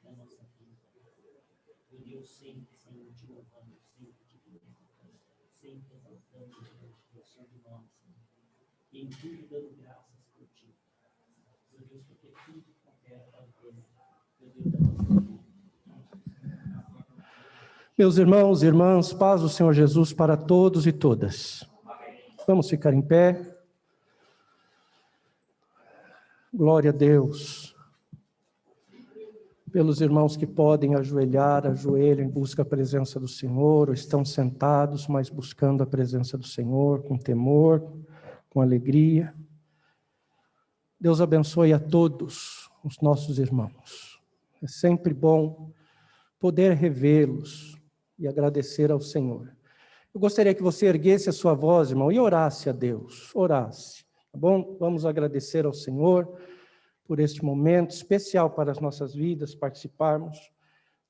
na nossa vida. Meu Deus, sempre, Senhor, te louvando, sempre te glorificando, sempre exaltando o santo nome, Senhor. E em tudo dando graças por ti. Meu Deus, porque tudo coopera para o bem, meu Deus, da nossa vida. Meus irmãos e irmãs, paz do Senhor Jesus para todos e todas. Vamos ficar em pé. Glória a Deus. Pelos irmãos que podem ajoelhar, ajoelham em busca da presença do Senhor, ou estão sentados, mas buscando a presença do Senhor, com temor, com alegria. Deus abençoe a todos os nossos irmãos. É sempre bom poder revê-los e agradecer ao Senhor. Eu gostaria que você erguesse a sua voz, irmão, e orasse a Deus. Orasse, tá bom? Vamos agradecer ao Senhor por este momento especial para as nossas vidas, participarmos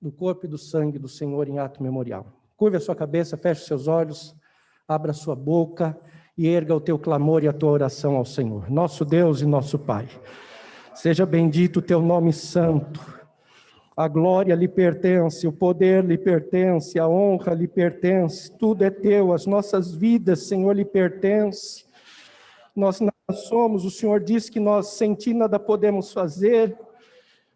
do corpo e do sangue do Senhor em ato memorial. Curve a sua cabeça, feche os seus olhos, abra a sua boca e erga o teu clamor e a tua oração ao Senhor. Nosso Deus e nosso Pai, seja bendito o teu nome santo. A glória lhe pertence, o poder lhe pertence, a honra lhe pertence, tudo é teu, as nossas vidas, Senhor, lhe pertence. Nós nada somos, o Senhor diz que nós sem ti nada podemos fazer.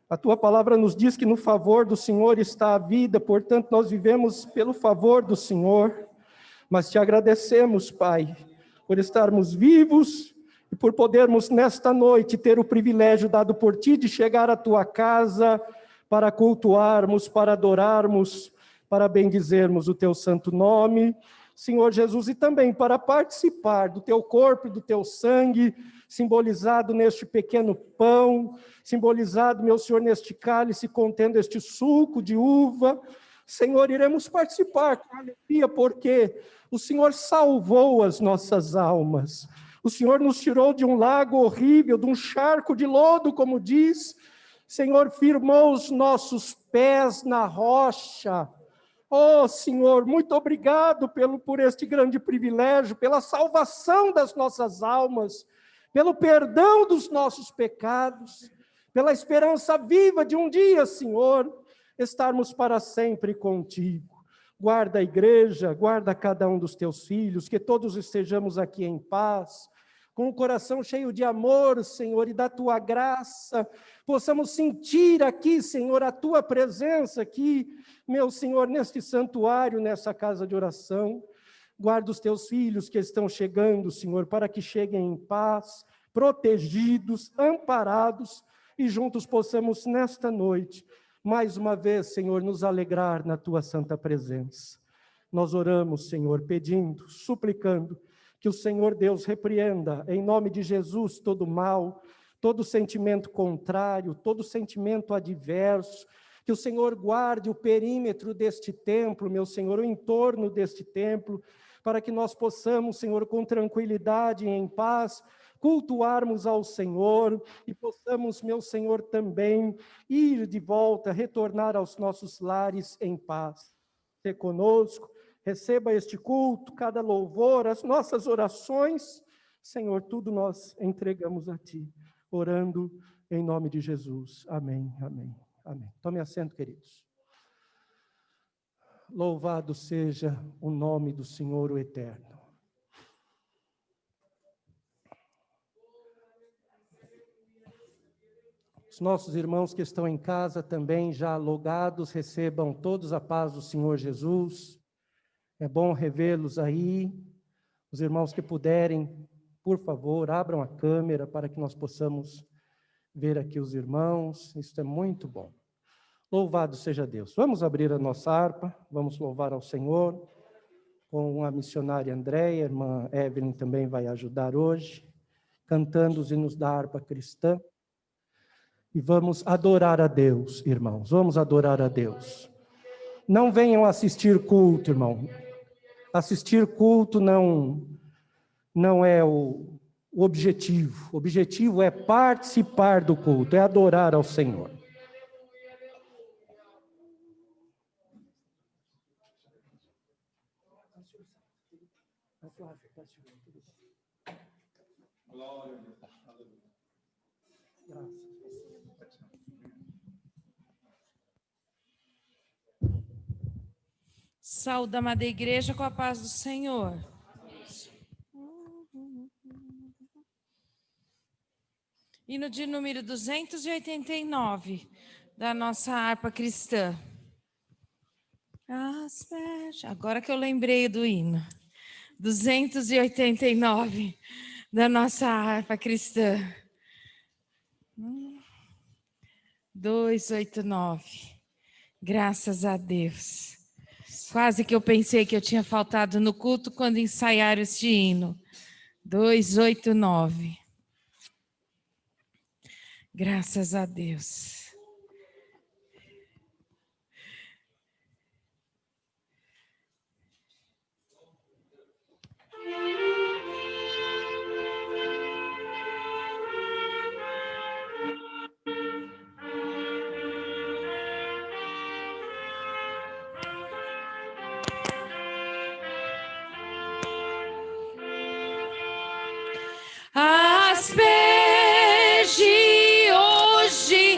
A tua palavra nos diz que no favor do Senhor está a vida, portanto nós vivemos pelo favor do Senhor. Mas te agradecemos, Pai, por estarmos vivos e por podermos nesta noite ter o privilégio dado por ti de chegar à tua casa para cultuarmos, para adorarmos, para bendizermos o teu santo nome, Senhor Jesus, e também para participar do teu corpo e do teu sangue, simbolizado neste pequeno pão, simbolizado, meu Senhor, neste cálice contendo este suco de uva. Senhor, iremos participar com alegria, porque o Senhor salvou as nossas almas. O Senhor nos tirou de um lago horrível, de um charco de lodo, como diz. Senhor, firmou os nossos pés na rocha. Oh, Senhor, muito obrigado por este grande privilégio, pela salvação das nossas almas, pelo perdão dos nossos pecados, pela esperança viva de um dia, Senhor, estarmos para sempre contigo. Guarda a igreja, guarda cada um dos teus filhos, que todos estejamos aqui em paz, com o coração cheio de amor, Senhor, e da tua graça, possamos sentir aqui, Senhor, a tua presença aqui, meu Senhor, neste santuário, nessa casa de oração. Guarda os teus filhos que estão chegando, Senhor, para que cheguem em paz, protegidos, amparados, e juntos possamos, nesta noite, mais uma vez, Senhor, nos alegrar na tua santa presença. Nós oramos, Senhor, pedindo, suplicando, que o Senhor Deus repreenda, em nome de Jesus, todo mal, todo sentimento contrário, todo sentimento adverso, que o Senhor guarde o perímetro deste templo, meu Senhor, o entorno deste templo, para que nós possamos, Senhor, com tranquilidade e em paz, cultuarmos ao Senhor e possamos, meu Senhor, também ir de volta, retornar aos nossos lares em paz. Ser conosco, receba este culto, cada louvor, as nossas orações, Senhor, tudo nós entregamos a Ti, orando em nome de Jesus. Amém, amém, amém. Tome assento, queridos. Louvado seja o nome do Senhor, o Eterno. Os nossos irmãos que estão em casa também já logados, recebam todos a paz do Senhor Jesus. É bom revê-los aí. Os irmãos que puderem, por favor, abram a câmera para que nós possamos ver aqui os irmãos. Isso é muito bom. Louvado seja Deus. Vamos abrir a nossa harpa, vamos louvar ao Senhor. Com a missionária Andréia, a irmã Evelyn também vai ajudar hoje, cantando os hinos da harpa cristã. E vamos adorar a Deus, irmãos, vamos adorar a Deus. Não venham assistir culto, irmão. Assistir culto não é o objetivo. O objetivo é participar do culto, é adorar ao Senhor. Glória a Deus. Graças. Saúde, amada igreja, com a paz do Senhor. Hino de número 289 da nossa harpa cristã. Agora que eu lembrei do hino. 289 da nossa harpa cristã. 289. Graças a Deus. Quase que eu pensei que eu tinha faltado no culto quando ensaiaram este hino. 289. Graças a Deus. Asperge hoje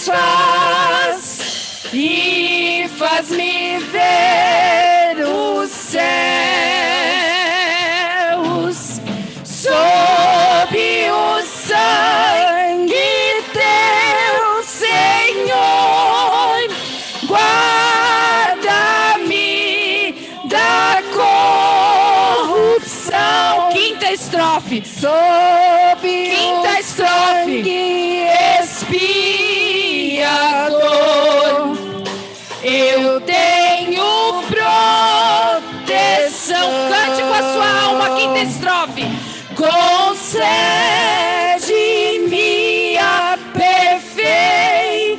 satisfaz e faz-me ver os céus sob o sangue teu, Senhor. Guarda-me da corrupção. Quinta estrofe. Quinta estrofe. Expiador, eu tenho proteção. Cante com a sua alma. Quinta estrofe. Concede-me a perfeita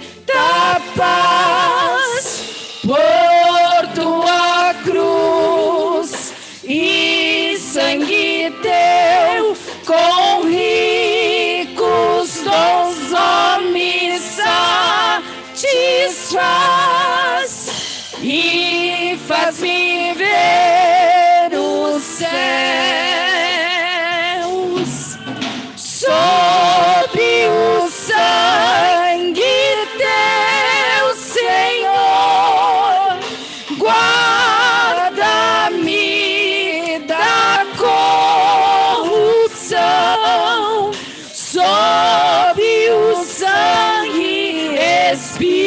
paz por tua cruz e sangue teu, com ricos dons me satisfaz e faz-me ver os céus sob o sangue teu, Senhor. Guarda-me da corrupção sob o sangue expiador.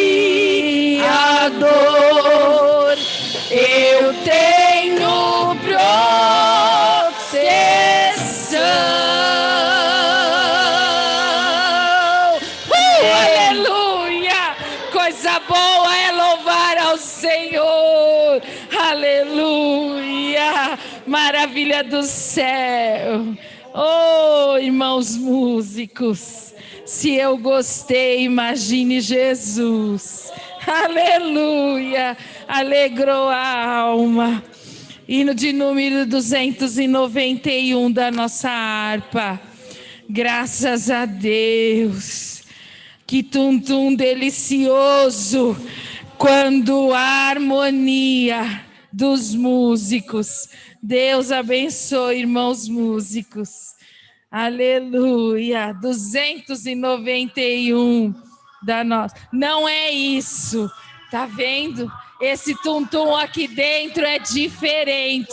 Eu tenho proteção. Aleluia! Coisa boa é louvar ao Senhor. Aleluia! Maravilha do céu. Oh, irmãos músicos, se eu gostei, imagine Jesus. Aleluia! Alegrou a alma. Hino de número 291 da nossa harpa. Graças a Deus. Que tum-tum delicioso quando a harmonia dos músicos. Deus abençoe, irmãos músicos. Aleluia. 291 da nossa. Não é isso. Tá vendo? Esse tum-tum aqui dentro é diferente,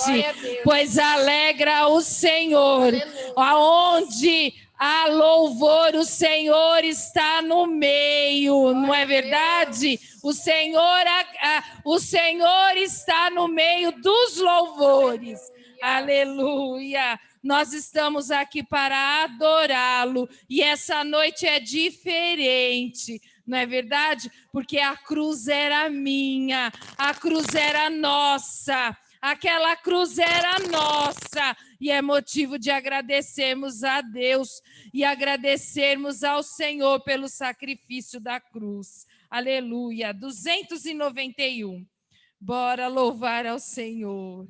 pois alegra o Senhor. Aleluia. Aonde há louvor, o Senhor está no meio, não é verdade? O Senhor está no meio dos louvores. Aleluia. Nós estamos aqui para adorá-lo e essa noite é diferente. Não é verdade? Porque a cruz era minha, a cruz era nossa, aquela cruz era nossa. E é motivo de agradecermos a Deus e agradecermos ao Senhor pelo sacrifício da cruz. Aleluia. 291. Bora louvar ao Senhor.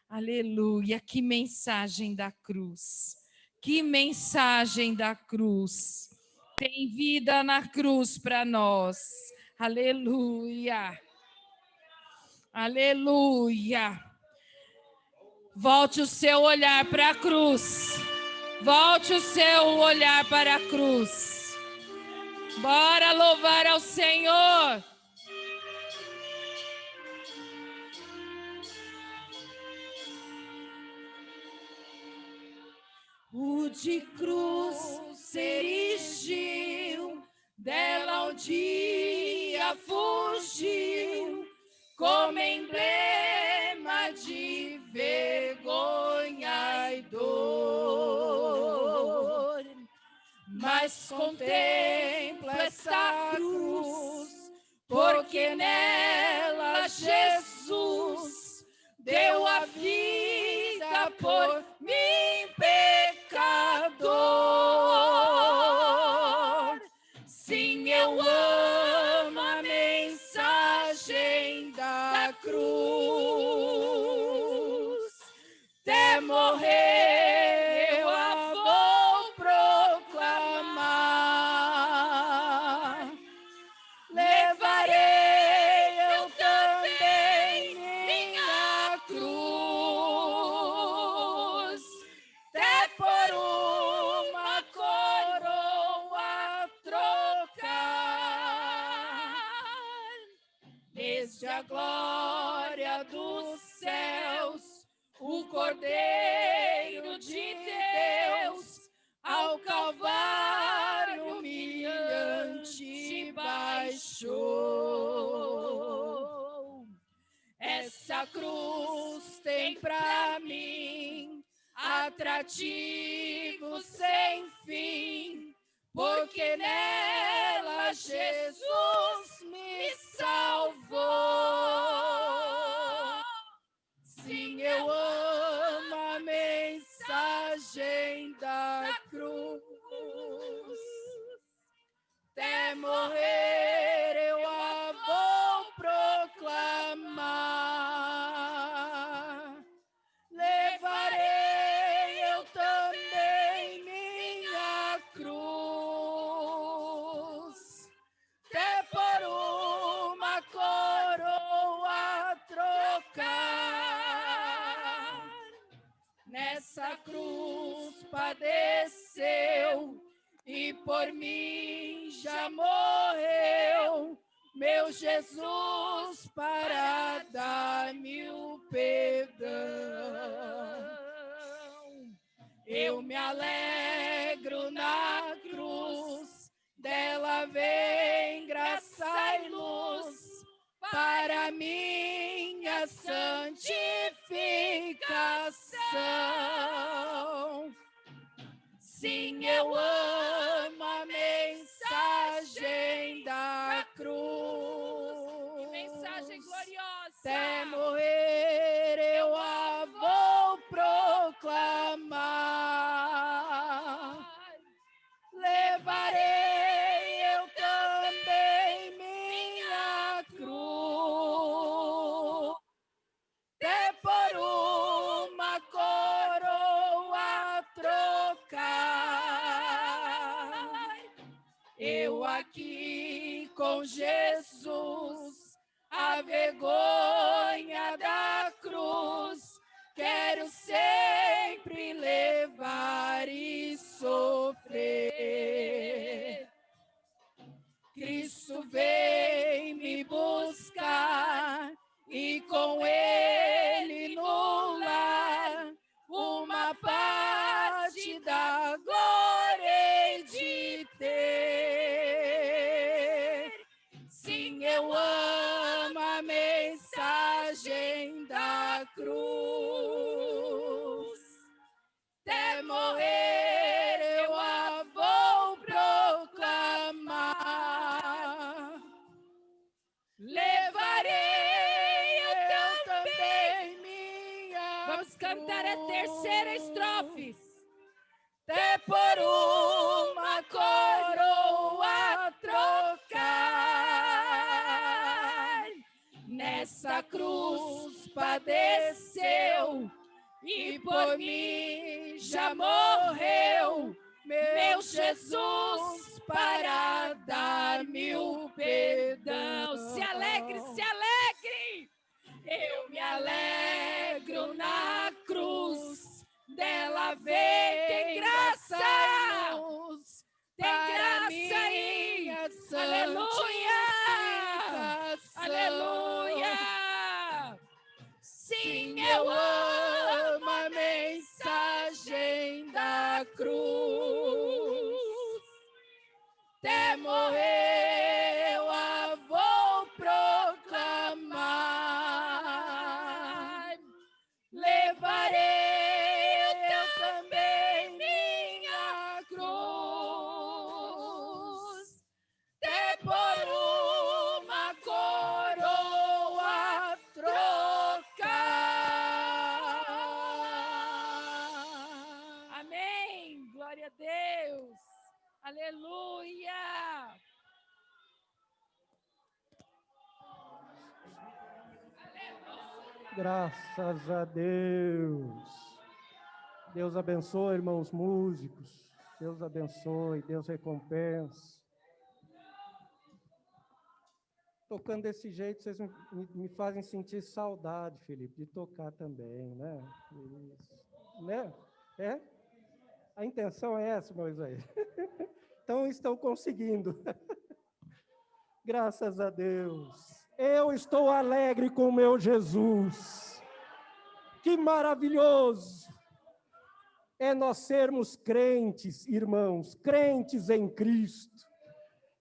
Aleluia. Que mensagem da cruz. Que mensagem da cruz. Tem vida na cruz para nós. Aleluia. Aleluia. Volte o seu olhar para a cruz. Volte o seu olhar para a cruz. Bora louvar ao Senhor. O de cruz se erigiu, dela um dia fugiu, como emblema de vergonha e dor. Mas contempla essa cruz, porque nela Jesus deu a vida por mim, pecador. Sim, eu amo a mensagem da cruz. Até morrer eu a vou proclamar. Levarei eu também minha cruz, até por uma coroa trocar. trouxe a glória dos céus, o Cordeiro de Deus, ao Calvário humilhante baixou. Essa cruz tem pra mim atrativo sem fim, porque nela Jesus me salvou. Sim, eu amo a mensagem da cruz. Até morrer eu a vou proclamar. Levarei eu também minha cruz, até por uma coroa trocar. Nessa cruz padeceu e por mim já morreu meu Jesus para dar-me o perdão. Eu me alegro na cruz, dela vem graça e luz para minha santificação. Sim, eu amo a mensagem da cruz. Que mensagem gloriosa! Até morrer eu a vou proclamar. Levarei eu também minha cruz, até por uma coroa trocar. Eu aqui com Jesus, a vergonha da cruz, quero sempre levar e sofrer. Cristo vem me buscar e com ele no lar uma parte da glória hei de ter. Sim, eu amo a mensagem da cruz. Até morrer eu a vou proclamar. Levarei eu também minha Vamos cantar a terceira estrofe. Até por uma coroa trocar. Nessa cruz padeceu e por mim já morreu meu Jesus para dar-me o perdão. Se alegre, se alegre! Eu me alegro na cruz, dela vem graça e luz, tem graça aí, aleluia, aleluia. Sim, eu amo a mensagem da cruz, até morrer eu a vou proclamar. Levarei eu também minha cruz, até por uma coroa trocar. Amém. Glória a Deus. Aleluia. Graças a Deus. Deus abençoe, irmãos músicos. Deus abençoe, Deus recompense. Tocando desse jeito, vocês me fazem sentir saudade, Felipe, de tocar também, né? Isso. Né? É? A intenção é essa, Moisés. Então, estão conseguindo. Graças a Deus. Eu estou alegre com o meu Jesus. Que maravilhoso é nós sermos crentes, irmãos, crentes em Cristo.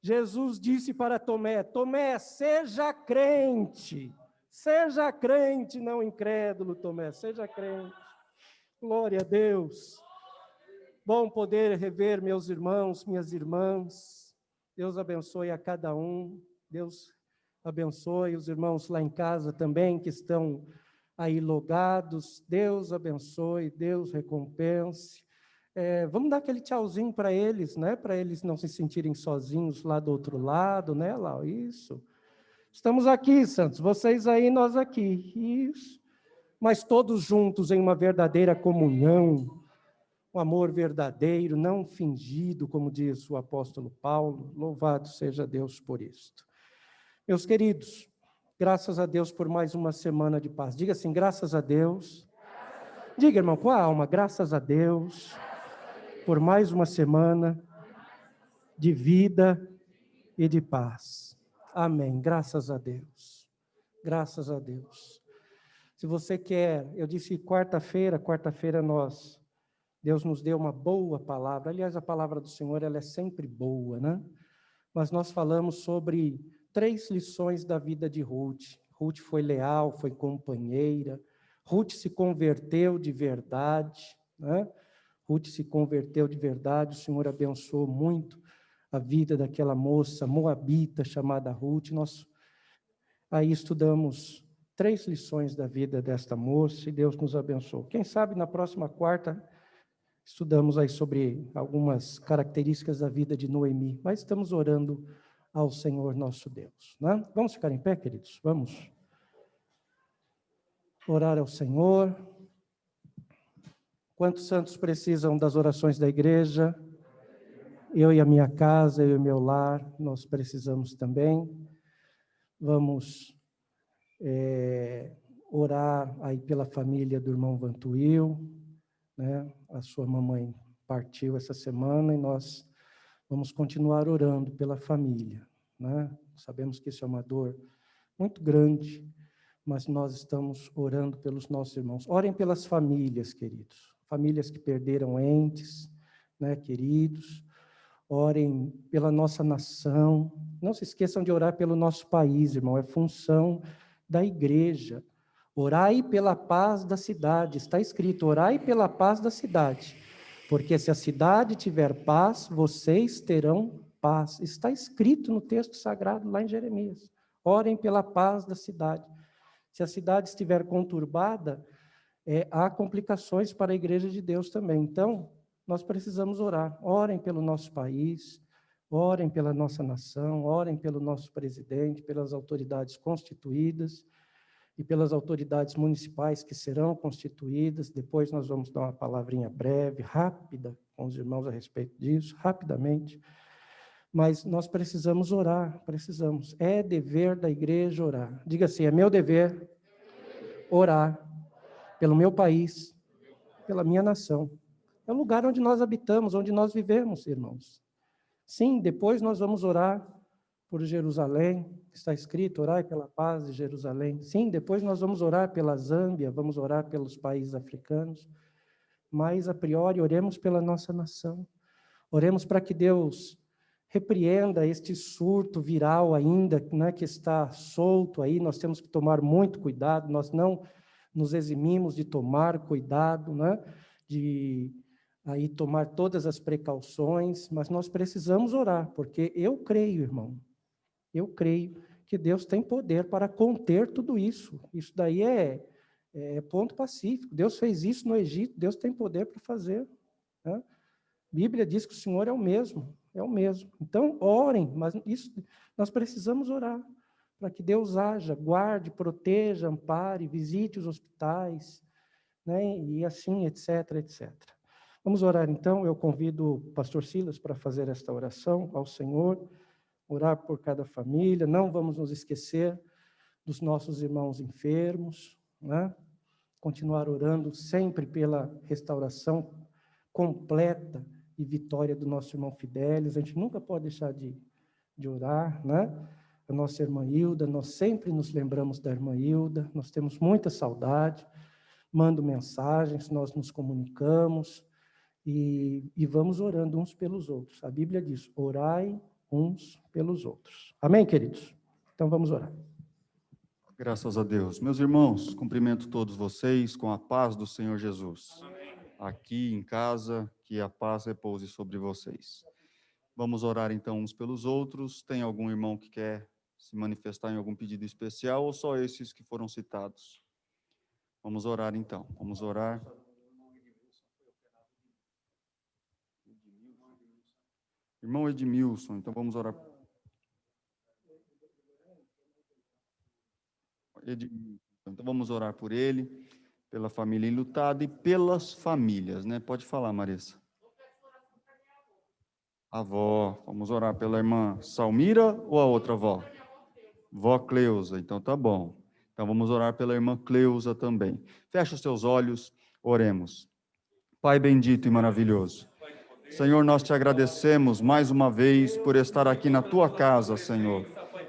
Jesus disse para Tomé: Tomé, seja crente, não incrédulo, Tomé, seja crente. Glória a Deus. Bom poder rever meus irmãos, minhas irmãs. Deus abençoe a cada um. Deus abençoe os irmãos lá em casa também, que estão aí logados. Deus abençoe, Deus recompense. Vamos dar aquele tchauzinho para eles, né? Para eles não se sentirem sozinhos lá do outro lado, né, Lau? Isso. Estamos aqui, santos. Vocês aí, nós aqui. Isso. Mas todos juntos em uma verdadeira comunhão, um amor verdadeiro, não fingido, como diz o apóstolo Paulo. Louvado seja Deus por isto. Meus queridos, graças a Deus por mais uma semana de paz. Diga assim, graças a Deus. Diga, irmão, com a alma, graças a Deus por mais uma semana de vida e de paz. Amém. Graças a Deus. Graças a Deus. Se você quer, eu disse quarta-feira Deus nos deu uma boa palavra. Aliás, a palavra do Senhor, ela é sempre boa, né? Mas nós falamos sobre 3 lições da vida de Ruth. Ruth foi leal, foi companheira. Ruth se converteu de verdade, né? Ruth se converteu de verdade. O Senhor abençoou muito a vida daquela moça moabita chamada Ruth. Nós aí estudamos 3 lições da vida desta moça e Deus nos abençoou. Quem sabe na próxima quarta estudamos aí sobre algumas características da vida de Noemi, mas estamos orando ao Senhor nosso Deus, né? Vamos ficar em pé, queridos? Vamos orar ao Senhor. Quantos santos precisam das orações da igreja? Eu e a minha casa, eu e o meu lar, nós precisamos também. Vamos orar aí pela família do irmão Vantuil, né? A sua mamãe partiu essa semana e nós vamos continuar orando pela família, né? Sabemos que isso é uma dor muito grande, mas nós estamos orando pelos nossos irmãos. Orem pelas famílias, queridos. Famílias que perderam entes, né, queridos. Orem pela nossa nação. Não se esqueçam de orar pelo nosso país, irmão. É função da igreja. Orai pela paz da cidade. Está escrito, orai pela paz da cidade. Porque se a cidade tiver paz, vocês terão paz. Está escrito no texto sagrado lá em Jeremias. Orem pela paz da cidade. Se a cidade estiver conturbada, há complicações para a igreja de Deus também. Então, nós precisamos orar. Orem pelo nosso país, orem pela nossa nação, orem pelo nosso presidente, pelas autoridades constituídas e pelas autoridades municipais que serão constituídas. Depois nós vamos dar uma palavrinha breve, rápida, com os irmãos a respeito disso, rapidamente. Mas nós precisamos orar, precisamos. É dever da igreja orar. Diga assim, é meu dever orar pelo meu país, pela minha nação. É o lugar onde nós habitamos, onde nós vivemos, irmãos. Sim, depois nós vamos orar por Jerusalém, está escrito, orai pela paz de Jerusalém. Sim, depois nós vamos orar pela Zâmbia, vamos orar pelos países africanos, mas, a priori, oremos pela nossa nação. Oremos para que Deus repreenda este surto viral ainda, né, que está solto aí. Nós temos que tomar muito cuidado, nós não nos eximimos de tomar cuidado, né, de aí tomar todas as precauções, mas nós precisamos orar, porque eu creio, irmão, eu creio que Deus tem poder para conter tudo isso. Isso daí é ponto pacífico. Deus fez isso no Egito, Deus tem poder para fazer, né? A Bíblia diz que o Senhor é o mesmo, é o mesmo. Então, orem, mas isso nós precisamos orar, para que Deus haja, guarde, proteja, ampare, visite os hospitais, né, e assim, etc, etc. Vamos orar então, eu convido o pastor Silas para fazer esta oração ao Senhor, orar por cada família, não vamos nos esquecer dos nossos irmãos enfermos, né? Continuar orando sempre pela restauração completa e vitória do nosso irmão Fidélis. A gente nunca pode deixar de orar, né? a nossa irmã Hilda, nós sempre nos lembramos da irmã Hilda, nós temos muita saudade, mando mensagens, nós nos comunicamos e vamos orando uns pelos outros. A Bíblia diz, orai uns pelos outros. Amém, queridos? Então vamos orar. Graças a Deus. Meus irmãos, cumprimento todos vocês com a paz do Senhor Jesus. Aqui em casa, que a paz repouse sobre vocês. Vamos orar então uns pelos outros. Tem algum irmão que quer se manifestar em algum pedido especial ou só esses que foram citados? Vamos orar então. Vamos orar. Irmão Edmilson, então vamos orar. Então vamos orar por ele, pela família enlutada e pelas famílias, né? Pode falar, Marissa. Avó, vamos orar pela irmã Salmira ou a outra avó? Vó Cleusa, então tá bom. Então vamos orar pela irmã Cleusa também. Fecha os seus olhos, oremos. Pai bendito e maravilhoso, Senhor, nós te agradecemos mais uma vez por estar aqui na tua casa, Senhor.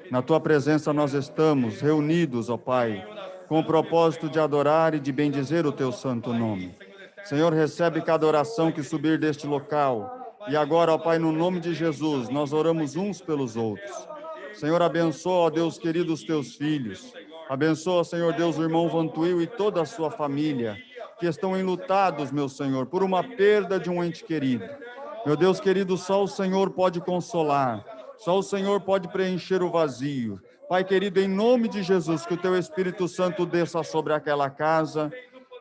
Na tua presença nós estamos reunidos, ó Pai, com o propósito de adorar e de bendizer o teu santo nome. Senhor, recebe cada oração que subir deste local. E agora, ó Pai, no nome de Jesus, nós oramos uns pelos outros. Senhor, abençoa, ó Deus querido, os teus filhos. Abençoa, Senhor Deus, o irmão Vantuil e toda a sua família, que estão enlutados, meu Senhor, por uma perda de um ente querido. Meu Deus querido, só o Senhor pode consolar. Só o Senhor pode preencher o vazio. Pai querido, em nome de Jesus, que o teu Espírito Santo desça sobre aquela casa,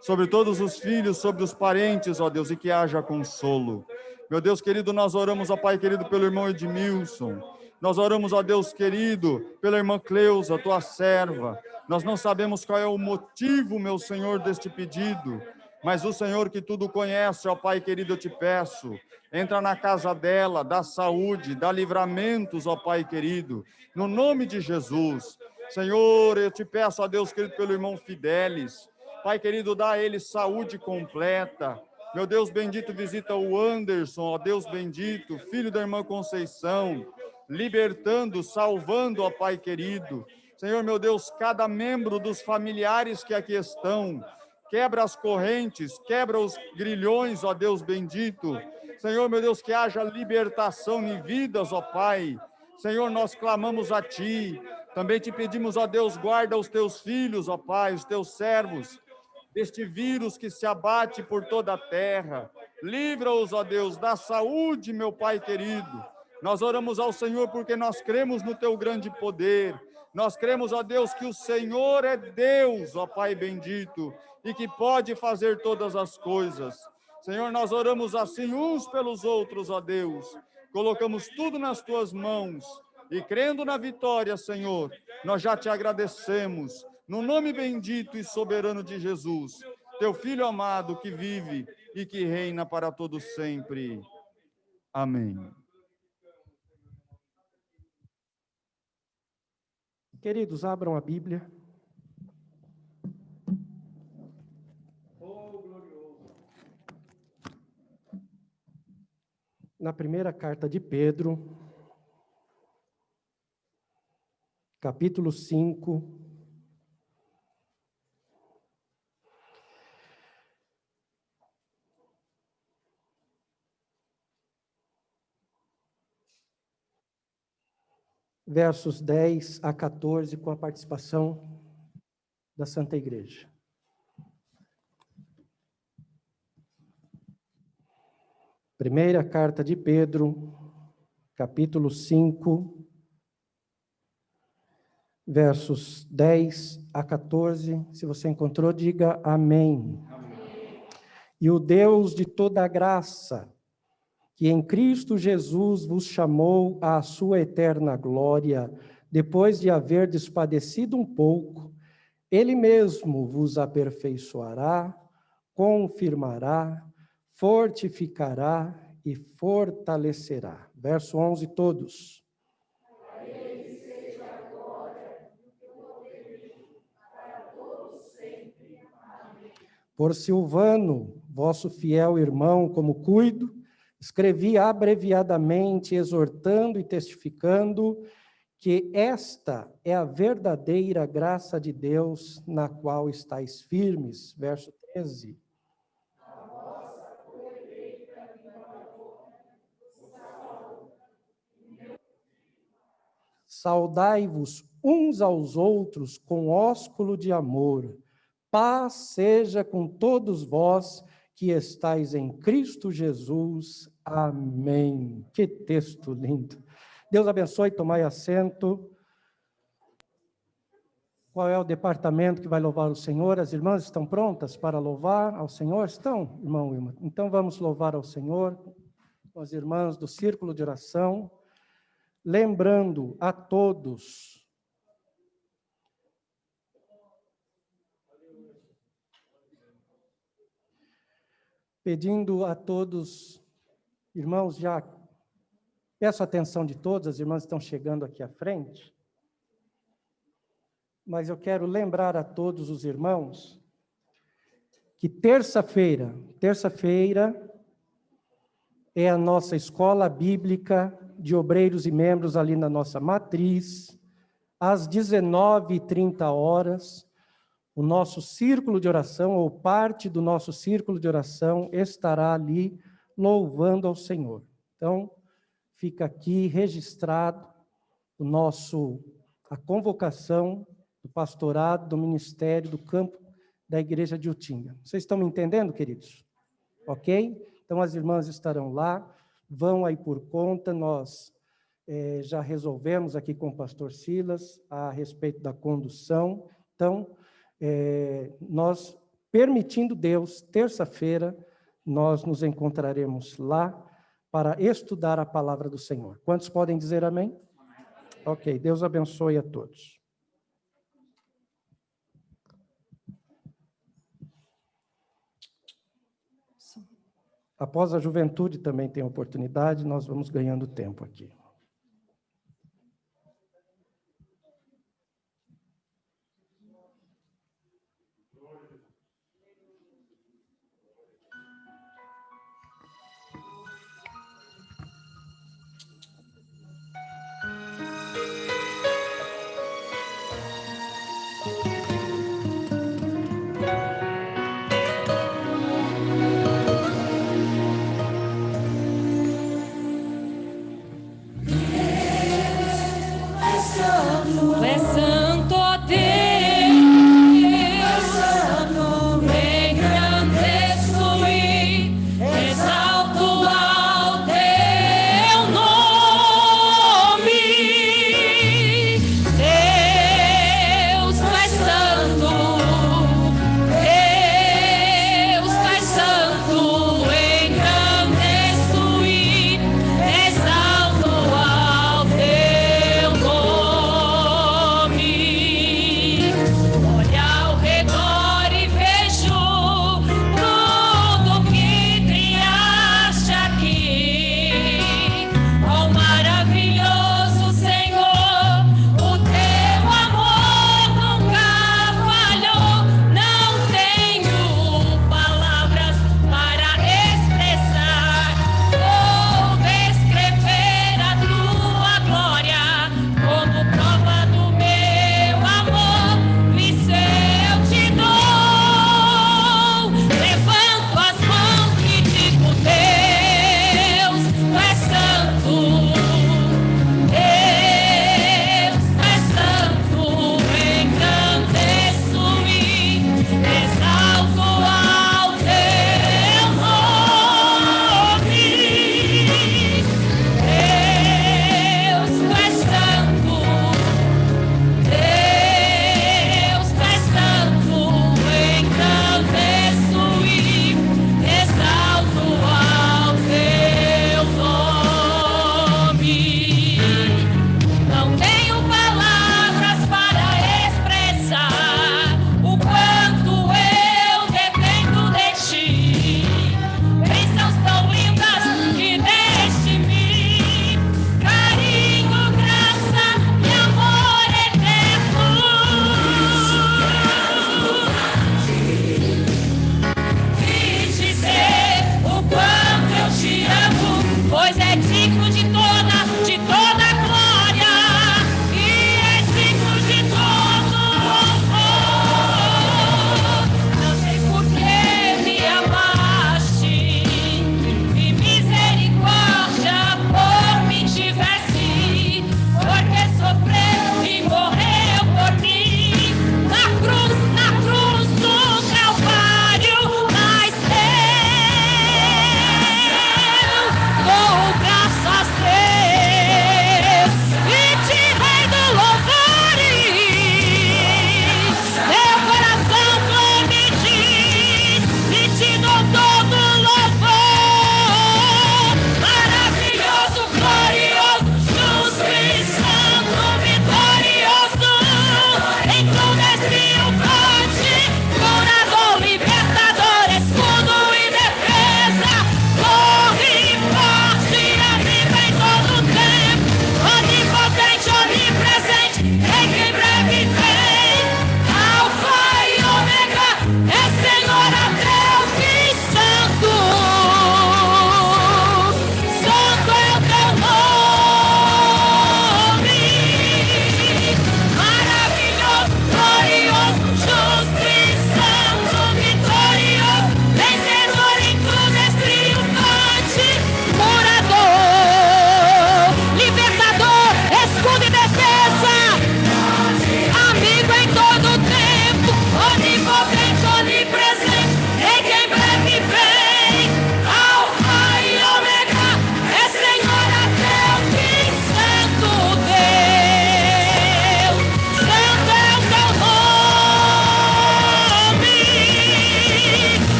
sobre todos os filhos, sobre os parentes, ó Deus, e que haja consolo. Meu Deus querido, nós oramos, ó Pai querido, pelo irmão Edmilson. Nós oramos, ó Deus querido, pela irmã Cleusa, tua serva. Nós não sabemos qual é o motivo, meu Senhor, deste pedido, mas o Senhor que tudo conhece, ó Pai querido, eu te peço, entra na casa dela, dá saúde, dá livramentos, ó Pai querido, no nome de Jesus. Senhor, eu te peço, ó Deus querido, pelo irmão Fidelis, Pai querido, dá a ele saúde completa. Meu Deus bendito, visita o Anderson, ó Deus bendito, filho da irmã Conceição, libertando, salvando, ó Pai querido. Senhor, meu Deus, cada membro dos familiares que aqui estão, quebra as correntes, quebra os grilhões, ó Deus bendito. Senhor, meu Deus, que haja libertação em vidas, ó Pai. Senhor, nós clamamos a Ti. Também te pedimos, ó Deus, guarda os Teus filhos, ó Pai, os Teus servos, deste vírus que se abate por toda a terra. Livra-os, ó Deus, da saúde, meu Pai querido. Nós oramos ao Senhor porque nós cremos no Teu grande poder. Nós cremos, ó Deus, que o Senhor é Deus, ó Pai bendito, e que pode fazer todas as coisas. Senhor, nós oramos assim uns pelos outros, ó Deus. Colocamos tudo nas Tuas mãos e crendo na vitória, Senhor, nós já te agradecemos. No nome bendito e soberano de Jesus, Teu Filho amado que vive e que reina para todo sempre. Amém. Queridos, abram a Bíblia. Na primeira carta de Pedro, capítulo 5, versos 10 a 14, com a participação da Santa Igreja. Primeira carta de Pedro, capítulo 5, versos 10 a 14. Se você encontrou, diga amém. Amém. E o Deus de toda graça, que em Cristo Jesus vos chamou à sua eterna glória, depois de haverdes padecido um pouco, Ele mesmo vos aperfeiçoará, confirmará, fortificará e fortalecerá. Verso 11, todos. A Ele seja a glória e o poder para todos sempre. Amém. Por Silvano, vosso fiel irmão, como cuido, escrevi abreviadamente, exortando e testificando que esta é a verdadeira graça de Deus na qual estáis firmes. Verso 13. Saudai-vos uns aos outros com ósculo de amor. Paz seja com todos vós que estáis em Cristo Jesus. Amém. Que texto lindo. Deus abençoe, tomai assento. Qual é o departamento que vai louvar o Senhor? As irmãs estão prontas para louvar ao Senhor? Estão, irmão Wilma? Então vamos louvar ao Senhor com as irmãs do círculo de oração, lembrando a todos pedindo a todos, irmãos, já peço a atenção de todos, as irmãs estão chegando aqui à frente, mas eu quero lembrar a todos os irmãos que terça-feira é a nossa escola bíblica de obreiros e membros ali na nossa matriz, às 19h30, o nosso círculo de oração, ou parte do nosso círculo de oração, estará ali louvando ao Senhor. Então, fica aqui registrado a convocação do pastorado, do ministério, do campo da igreja de Utinga. Vocês estão me entendendo, queridos? Ok? Então, as irmãs estarão lá, vão aí por conta, nós já resolvemos aqui com o pastor Silas a respeito da condução. Então, nós, permitindo Deus, terça-feira, nós nos encontraremos lá para estudar a palavra do Senhor. Quantos podem dizer amém? Ok, Deus abençoe a todos. Após a juventude também tem oportunidade, nós vamos ganhando tempo aqui.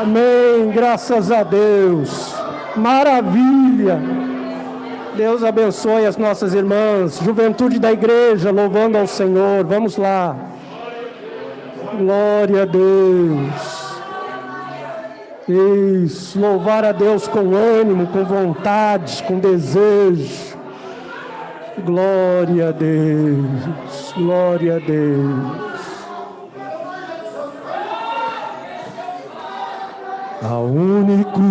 Amém, graças a Deus. Maravilha. Deus abençoe as nossas irmãs, juventude da igreja, louvando ao Senhor. Vamos lá. Glória a Deus. Isso, louvar a Deus com ânimo, com vontade, com desejo. Glória a Deus, glória a Deus. Ao único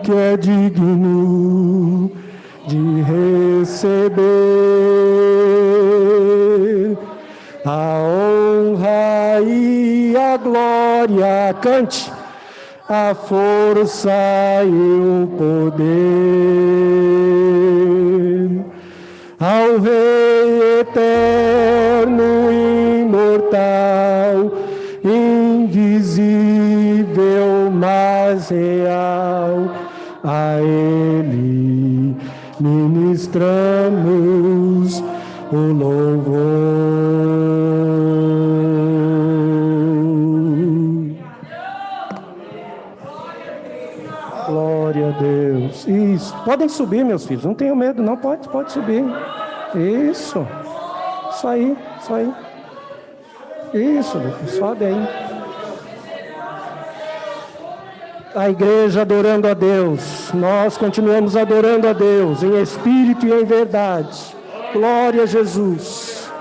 que é digno de receber a honra e a glória, cante, a força e o poder, ao Rei eterno, imortal, invisível, mas real, a Ele ministramos o louvor. Glória a Deus. Isso. Podem subir, meus filhos. Não tenham medo, não. Pode subir. Isso. Isso aí. Isso aí. Isso, Lucas. Sobe aí. A igreja adorando a Deus. Nós continuamos adorando a Deus em espírito e em verdade. Glória a Jesus.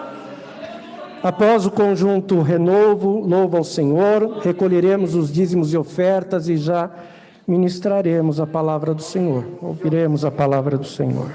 Após o conjunto renovo, louva ao Senhor, recolheremos os dízimos e ofertas e já ministraremos a palavra do Senhor. Ouviremos a palavra do Senhor.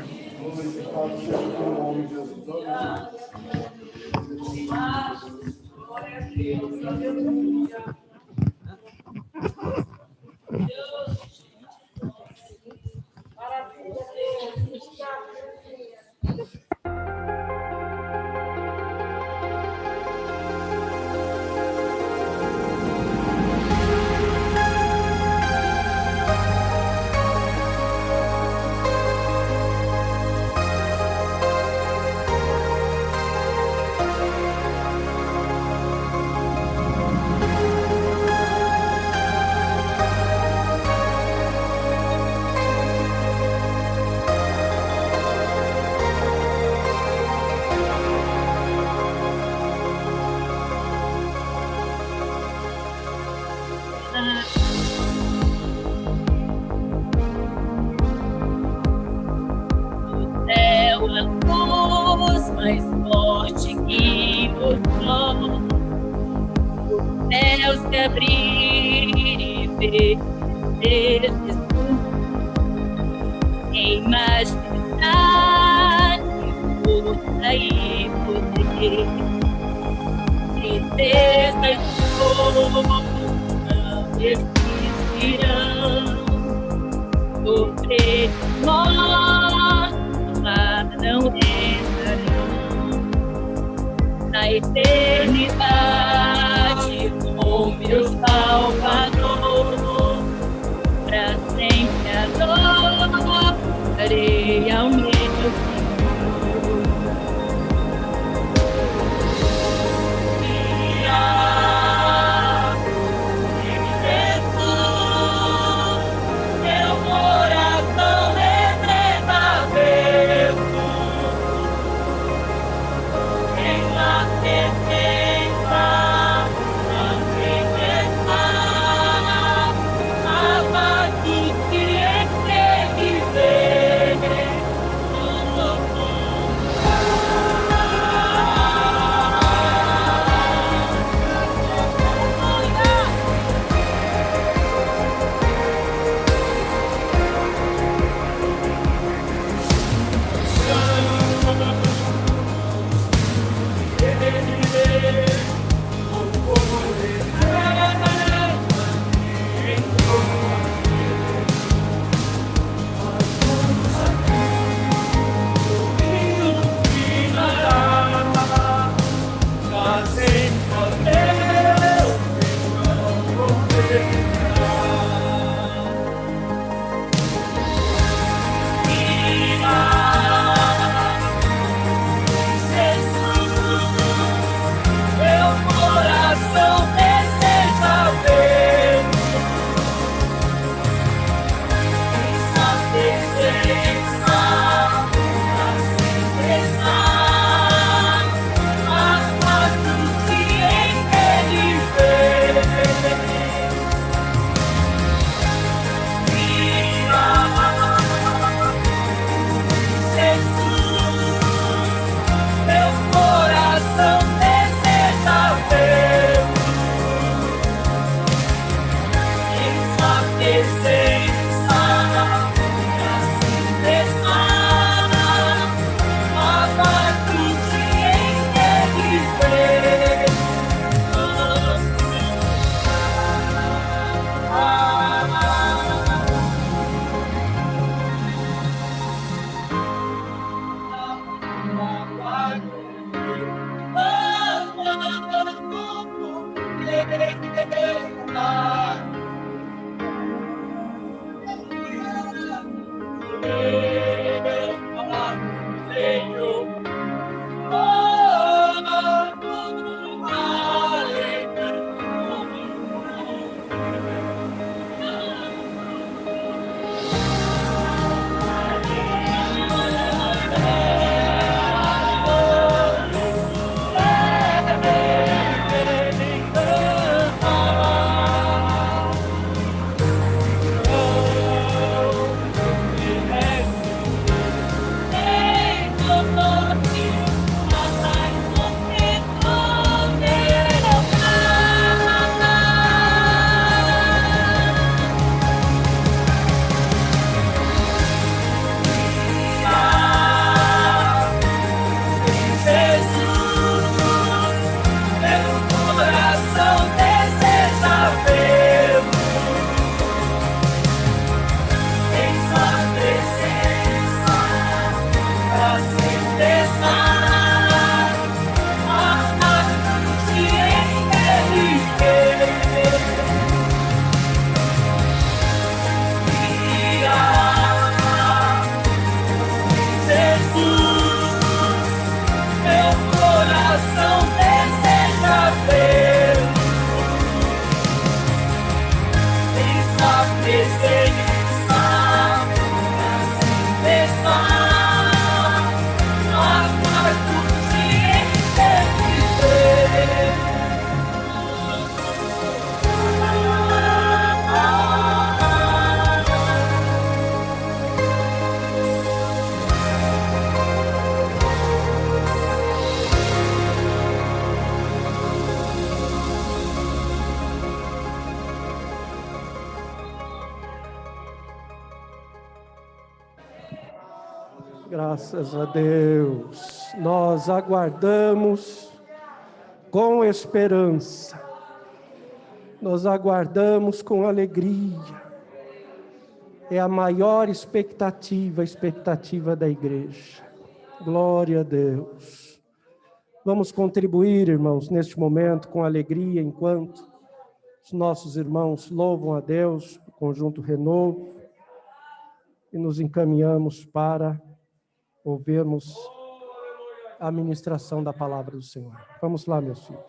Mais forte que o sol, o céu se abrir e ver Jesus em majestade, força e poder, tristeza e dor não existirão, sofrer morte não entrarão na eternidade com meu Salvador, pra sempre adorarei ao meu coração deseja ver Graças a Deus. Nós aguardamos com esperança. Nós aguardamos com alegria. É a maior expectativa, a expectativa da igreja. Glória a Deus. Vamos contribuir, irmãos, neste momento com alegria, enquanto os nossos irmãos louvam a Deus, o conjunto Renovo, e nos encaminhamos para ouvirmos a ministração da palavra do Senhor. Vamos lá, meus filhos.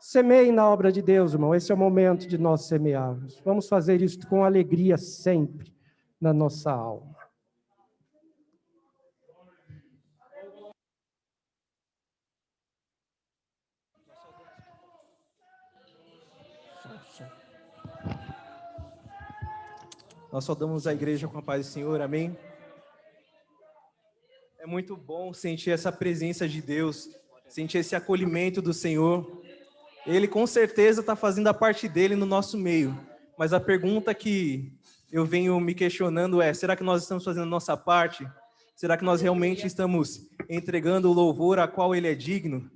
Semeiem na obra de Deus, irmão. Esse é o momento de nós semearmos. Vamos fazer isso com alegria sempre na nossa alma. Nós saudamos a igreja com a paz do Senhor, amém? É muito bom sentir essa presença de Deus, sentir esse acolhimento do Senhor. Ele com certeza está fazendo a parte dele no nosso meio, mas a pergunta que eu venho me questionando é: será que nós estamos fazendo a nossa parte? Será que nós realmente estamos entregando o louvor a qual ele é digno?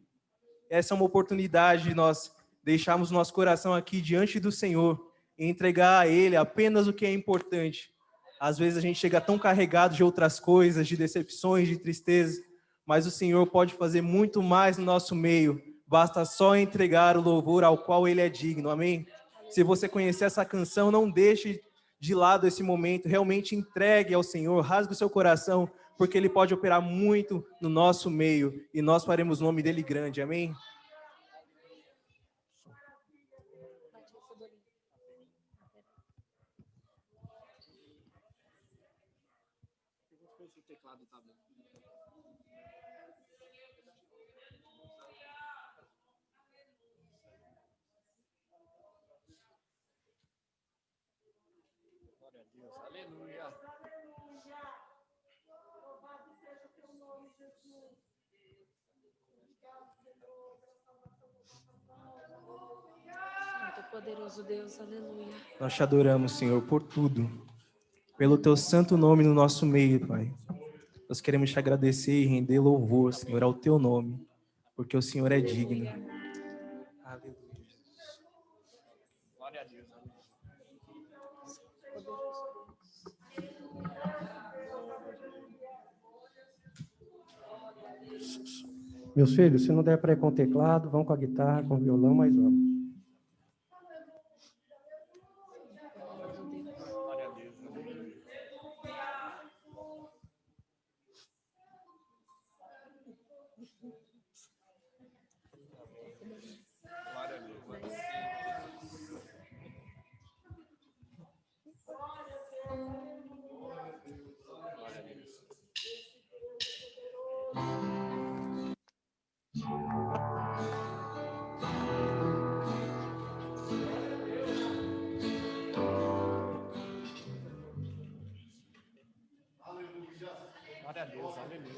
Essa é uma oportunidade de nós deixarmos nosso coração aqui diante do Senhor e entregar a ele apenas o que é importante. Às vezes a gente chega tão carregado de outras coisas, de decepções, de tristeza, mas o Senhor pode fazer muito mais no nosso meio. Basta só entregar o louvor ao qual ele é digno, amém? Se você conhecer essa canção, não deixe de lado esse momento, realmente entregue ao Senhor, rasgue o seu coração, porque ele pode operar muito no nosso meio, e nós faremos o nome dele grande, amém? Glória a Deus, aleluia. Santo, poderoso Deus, aleluia. Nós te adoramos, Senhor, por tudo, pelo teu santo nome no nosso meio, Pai. Nós queremos te agradecer e render louvor, Senhor, ao teu nome, porque o Senhor é digno. Aleluia. Glória a Deus. Meus filhos, se não der para ir com o teclado, vão com a guitarra, com o violão, mas vamos. Glória a Deus. Glória a Deus. Glória a Deus, aleluia.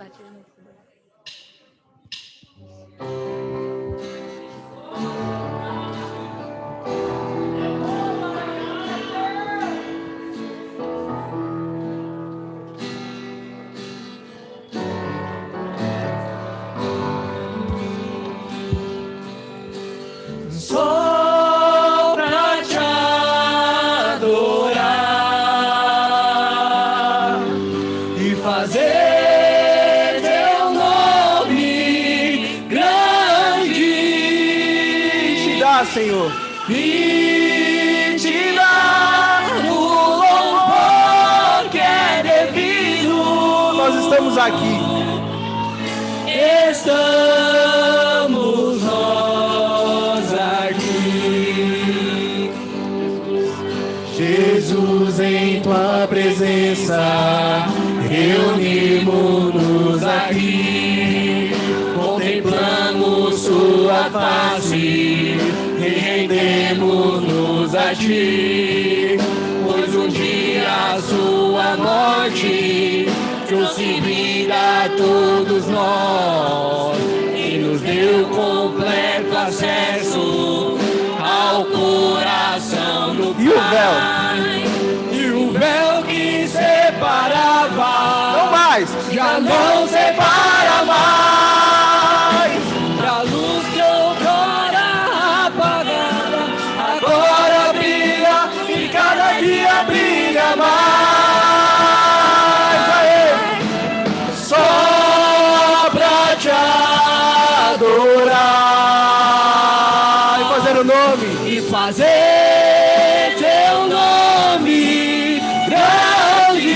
Só pra te adorar e fazer teu nome grande, te dá, Senhor, e te dar o louvor que é devido. Nós estamos aqui. Estamos nós aqui, Jesus, em tua presença, reunimos-nos aqui, contemplamos sua face e rendemos-nos a ti, pois um dia a sua morte trouxe vida a todos nós e nos deu completo acesso ao coração do Pai. E o véu que separava não mais não separa mais. Pra luz que outrora apagada, agora brilha e cada dia brilha mais. Aê! Só pra te adorar e fazer o nome e fazer teu nome grande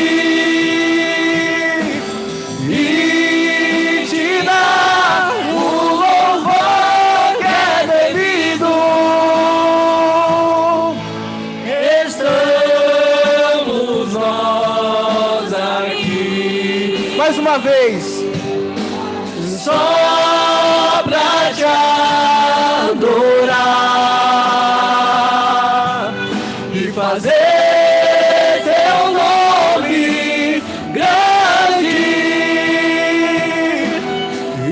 e te dar o louvor que é devido. Estamos nós aqui mais uma vez, só pra te adorar e fazer teu nome grande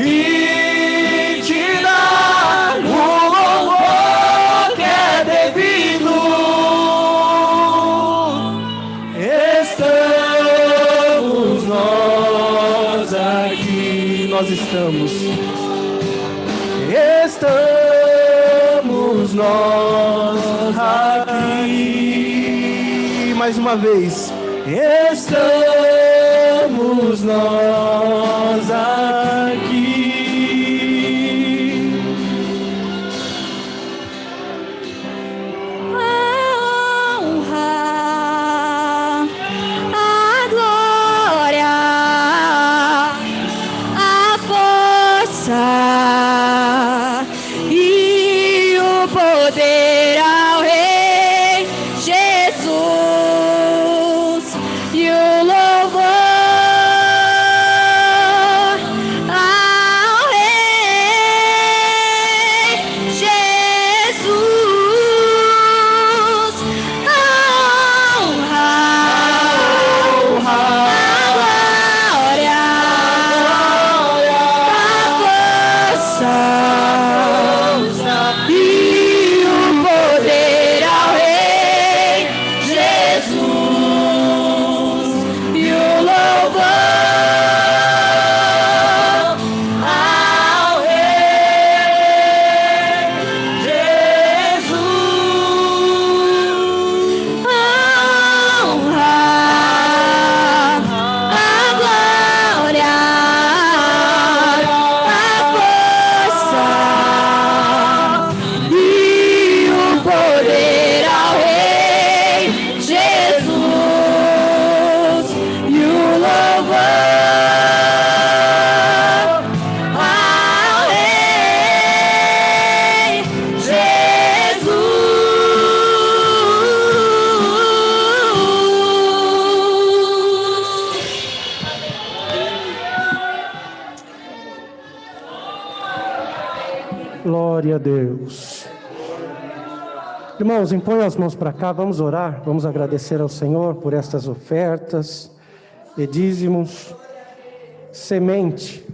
e te dar o louvor que é devido. Estamos nós aqui, nós estamos nós aqui mais uma vez. Estamos nós aqui. A honra, a glória, a força e o poder ao Rei Jesus e o louvor ao Rei Jesus. A honra, a glória, a força e o poder ao Rei Jesus e o louvor ao Rei Jesus. A honra, a glória, a força e o poder ao Rei Jesus e o louvor ao Rei Jesus. Glória a Deus. Irmãos, impõe as mãos para cá, vamos orar, vamos agradecer ao Senhor por estas ofertas e dízimos, semente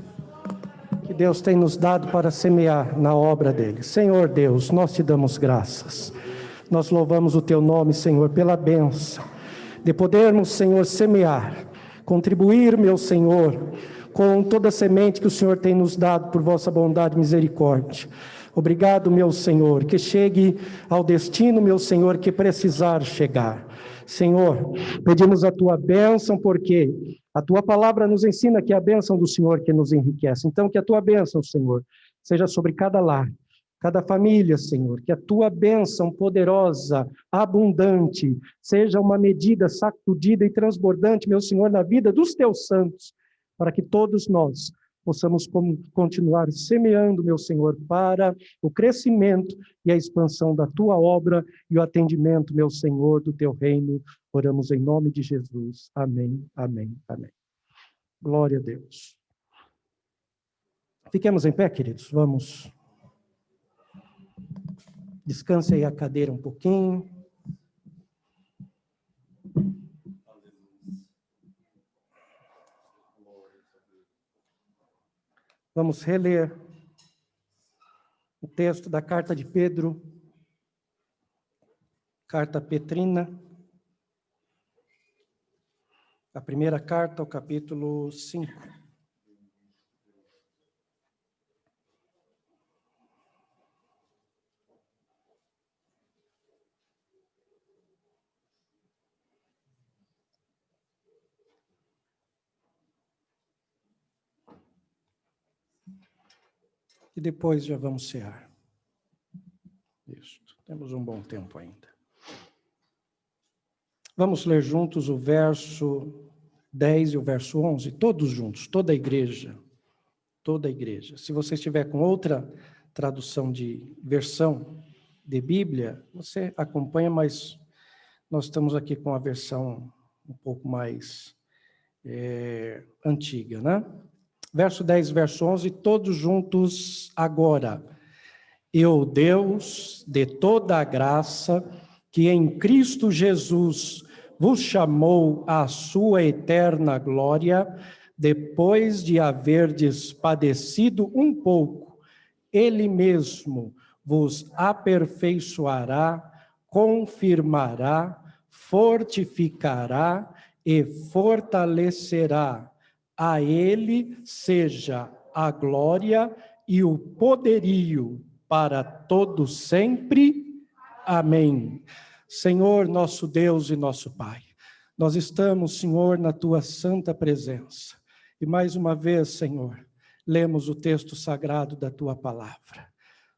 que Deus tem nos dado para semear na obra dele. Senhor Deus, nós te damos graças, nós louvamos o teu nome, Senhor, pela bênção de podermos, Senhor, semear, contribuir, meu Senhor, com toda a semente que o Senhor tem nos dado por vossa bondade e misericórdia. Obrigado, meu Senhor, que chegue ao destino, meu Senhor, que precisar chegar. Senhor, pedimos a tua bênção, porque a tua palavra nos ensina que é a bênção do Senhor que nos enriquece. Então, que a tua bênção, Senhor, seja sobre cada lar, cada família, Senhor, que a tua bênção poderosa, abundante, seja uma medida sacudida e transbordante, meu Senhor, na vida dos teus santos, para que todos nós possamos continuar semeando, meu Senhor, para o crescimento e a expansão da tua obra e o atendimento, meu Senhor, do teu reino. Oramos em nome de Jesus. Amém, amém, amém. Glória a Deus. Fiquemos em pé, queridos. Vamos. Descanse aí a cadeira um pouquinho. Vamos reler o texto da carta de Pedro, carta Petrina, a primeira carta, o capítulo 5. e depois já vamos cear. Isso, temos um bom tempo ainda. Vamos ler juntos o verso 10 e o verso 11, todos juntos, toda a igreja. Toda a igreja. Se você estiver com outra tradução de versão de Bíblia, você acompanha, mas nós estamos aqui com a versão um pouco mais antiga, né? Verso 10, verso 11, todos juntos agora. E o Deus de toda a graça, que em Cristo Jesus vos chamou à sua eterna glória, depois de haverdes padecido um pouco, Ele mesmo vos aperfeiçoará, confirmará, fortificará e fortalecerá. A Ele seja a glória e o poderio para todos sempre. Amém. Senhor, nosso Deus e nosso Pai, nós estamos, Senhor, na Tua santa presença. E mais uma vez, Senhor, lemos o texto sagrado da Tua palavra.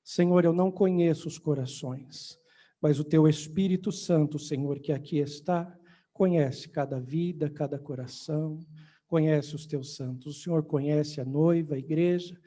Senhor, eu não conheço os corações, mas o Teu Espírito Santo, Senhor, que aqui está, conhece cada vida, cada coração, conhece os Teus santos. O Senhor conhece a noiva, a igreja,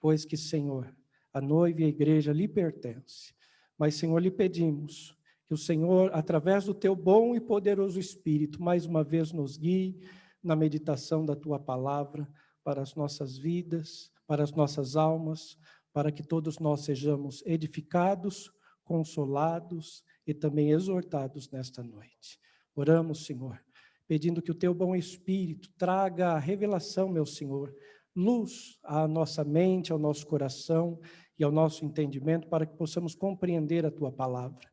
pois que, Senhor, a noiva e a igreja lhe pertence. Mas, Senhor, lhe pedimos que o Senhor, através do Teu bom e poderoso Espírito, mais uma vez nos guie na meditação da Tua palavra, para as nossas vidas, para as nossas almas, para que todos nós sejamos edificados, consolados e também exortados nesta noite. Oramos, Senhor, pedindo que o Teu bom Espírito traga a revelação, meu Senhor, luz à nossa mente, ao nosso coração e ao nosso entendimento, para que possamos compreender a Tua palavra.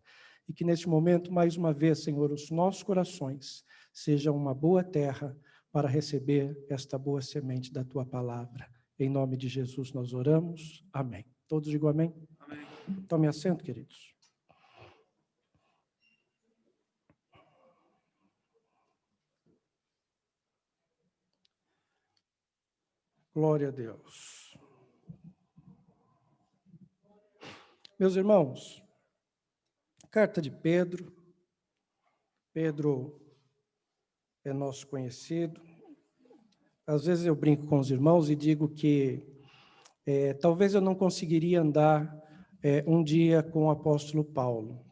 E que neste momento, mais uma vez, Senhor, os nossos corações sejam uma boa terra para receber esta boa semente da Tua palavra. Em nome de Jesus nós oramos. Amém. Todos digam amém? Amém. Tome assento, queridos. Glória a Deus. Meus irmãos, carta de Pedro. Pedro é nosso conhecido. Às vezes eu brinco com os irmãos e digo que talvez eu não conseguiria andar um dia com o apóstolo Paulo,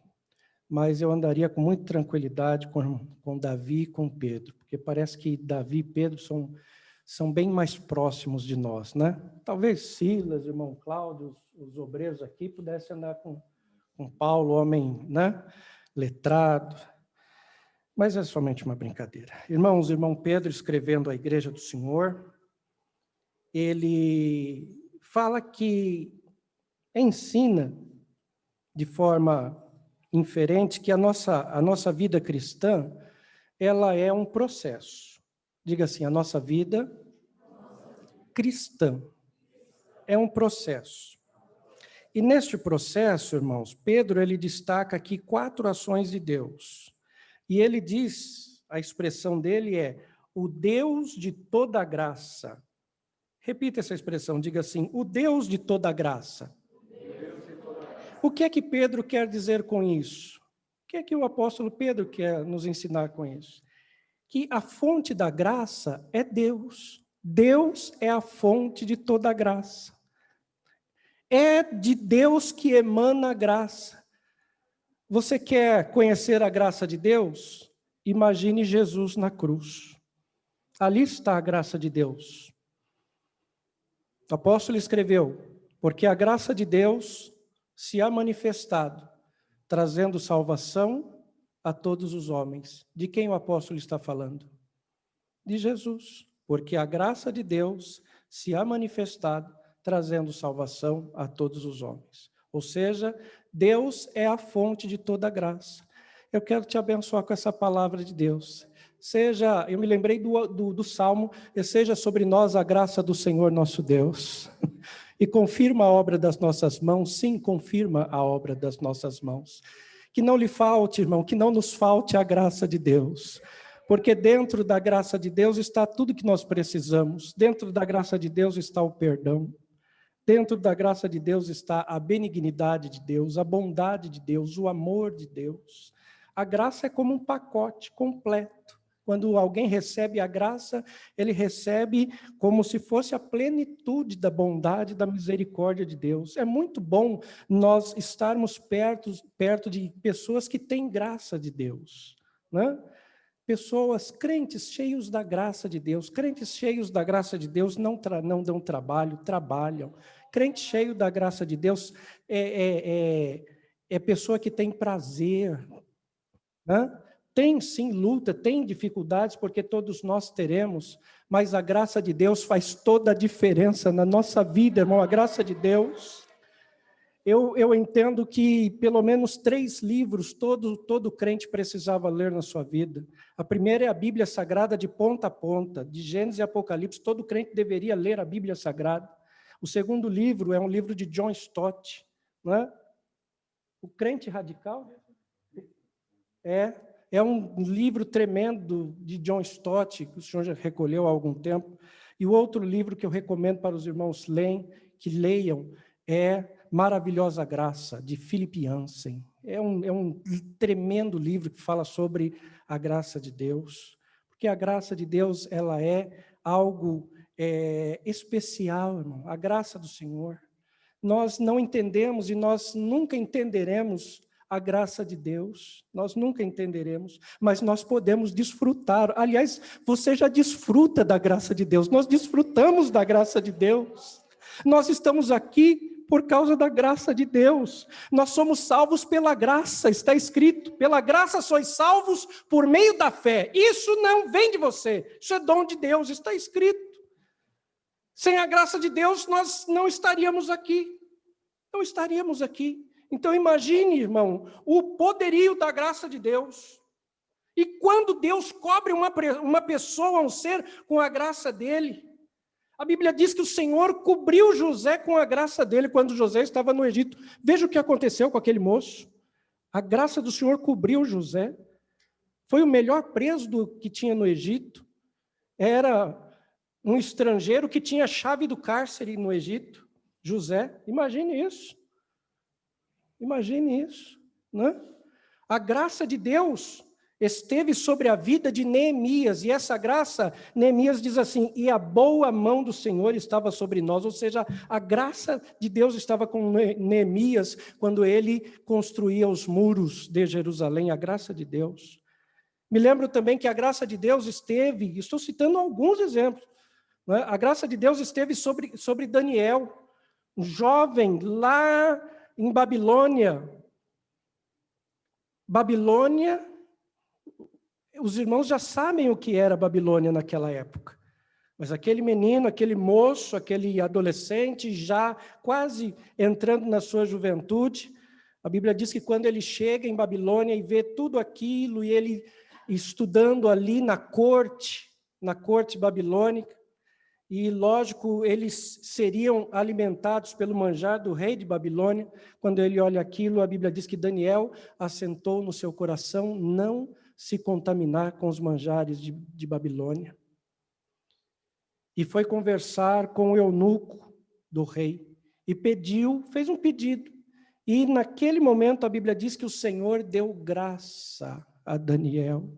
mas eu andaria com muita tranquilidade com Davi e com Pedro, porque parece que Davi e Pedro são bem mais próximos de nós, né? Talvez Silas, irmão Cláudio, os obreiros aqui pudessem andar com Paulo, homem, né? Letrado. Mas é somente uma brincadeira. Irmãos, irmão Pedro, escrevendo à Igreja do Senhor, ele fala que ensina de forma inferente que a nossa vida cristã, ela é um processo. Diga assim, a nossa vida cristã é um processo. E neste processo, irmãos, Pedro, ele destaca aqui 4 ações de Deus. E ele diz, a expressão dele é, o Deus de toda graça. Repita essa expressão, diga assim, o Deus de toda graça. O que é que Pedro quer dizer com isso? O que é que o apóstolo Pedro quer nos ensinar com isso? Que a fonte da graça é Deus. Deus é a fonte de toda graça. É de Deus que emana a graça. Você quer conhecer a graça de Deus? Imagine Jesus na cruz. Ali está a graça de Deus. O apóstolo escreveu, porque a graça de Deus se há manifestado, trazendo salvação a todos os homens. De quem o apóstolo está falando? De Jesus. Porque a graça de Deus se há manifestado, trazendo salvação a todos os homens. Ou seja, Deus é a fonte de toda graça. Eu quero te abençoar com essa palavra de Deus. Eu me lembrei do Salmo, e seja sobre nós a graça do Senhor nosso Deus. E confirma a obra das nossas mãos, sim, confirma a obra das nossas mãos. Que não lhe falte, irmão, que não nos falte a graça de Deus. Porque dentro da graça de Deus está tudo que nós precisamos. Dentro da graça de Deus está o perdão. Dentro da graça de Deus está a benignidade de Deus, a bondade de Deus, o amor de Deus. A graça é como um pacote completo. Quando alguém recebe a graça, ele recebe como se fosse a plenitude da bondade e da misericórdia de Deus. É muito bom nós estarmos perto de pessoas que têm graça de Deus, né? Pessoas, crentes cheios da graça de Deus. Crentes cheios da graça de Deus não dão trabalho, trabalham. Crente cheio da graça de Deus é pessoa que tem prazer, né? Tem sim luta, tem dificuldades, porque todos nós teremos, mas a graça de Deus faz toda a diferença na nossa vida, irmão. A graça de Deus. Eu entendo que pelo menos 3 livros todo crente precisava ler na sua vida. A primeira é a Bíblia Sagrada de ponta a ponta, de Gênesis e Apocalipse. Todo crente deveria ler a Bíblia Sagrada. O segundo livro é um livro de John Stott, né? O Crente Radical. É um livro tremendo de John Stott, que o senhor já recolheu há algum tempo. E o outro livro que eu recomendo para os irmãos que leiam é Maravilhosa Graça, de Philip Yancey. É um tremendo livro que fala sobre a graça de Deus, porque a graça de Deus ela é algo especial, irmão. A graça do Senhor. Nós não entendemos e nós nunca entenderemos a graça de Deus, nós nunca entenderemos, mas nós podemos desfrutar. Aliás, você já desfruta da graça de Deus, nós desfrutamos da graça de Deus. Nós estamos aqui por causa da graça de Deus. Nós somos salvos pela graça, está escrito. Pela graça sois salvos por meio da fé. Isso não vem de você, isso é dom de Deus, está escrito. Sem a graça de Deus, nós não estaríamos aqui. Não estaríamos aqui. Então imagine, irmão, o poderio da graça de Deus. E quando Deus cobre uma pessoa, um ser, com a graça dele. A Bíblia diz que o Senhor cobriu José com a graça dele quando José estava no Egito. Veja o que aconteceu com aquele moço. A graça do Senhor cobriu José. Foi o melhor preso que tinha no Egito. Era um estrangeiro que tinha a chave do cárcere no Egito. José, imagine isso. Imagine isso, né? A graça de Deus esteve sobre a vida de Neemias, e essa graça, Neemias diz assim, e a boa mão do Senhor estava sobre nós, ou seja, a graça de Deus estava com Neemias quando ele construía os muros de Jerusalém, a graça de Deus. Me lembro também que a graça de Deus esteve, estou citando alguns exemplos, né? A graça de Deus esteve sobre Daniel, um jovem lá em Babilônia. Babilônia, os irmãos já sabem o que era Babilônia naquela época. Mas aquele menino, aquele moço, aquele adolescente, já quase entrando na sua juventude, a Bíblia diz que quando ele chega em Babilônia e vê tudo aquilo, e ele estudando ali na corte babilônica, e, lógico, eles seriam alimentados pelo manjar do rei de Babilônia. Quando ele olha aquilo, a Bíblia diz que Daniel assentou no seu coração não se contaminar com os manjares de Babilônia. E foi conversar com o eunuco do rei e fez um pedido. E, naquele momento, a Bíblia diz que o Senhor deu graça a Daniel.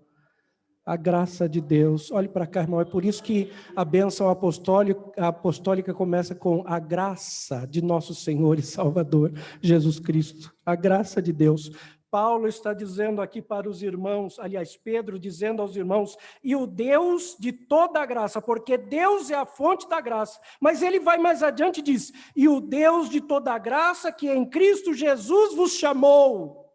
A graça de Deus. Olhe para cá, irmão. É por isso que a bênção apostólica começa com a graça de nosso Senhor e Salvador, Jesus Cristo. A graça de Deus. Paulo está dizendo aqui para os irmãos, aliás, Pedro dizendo aos irmãos, e o Deus de toda a graça, porque Deus é a fonte da graça. Mas ele vai mais adiante e diz, e o Deus de toda a graça que em Cristo Jesus vos chamou.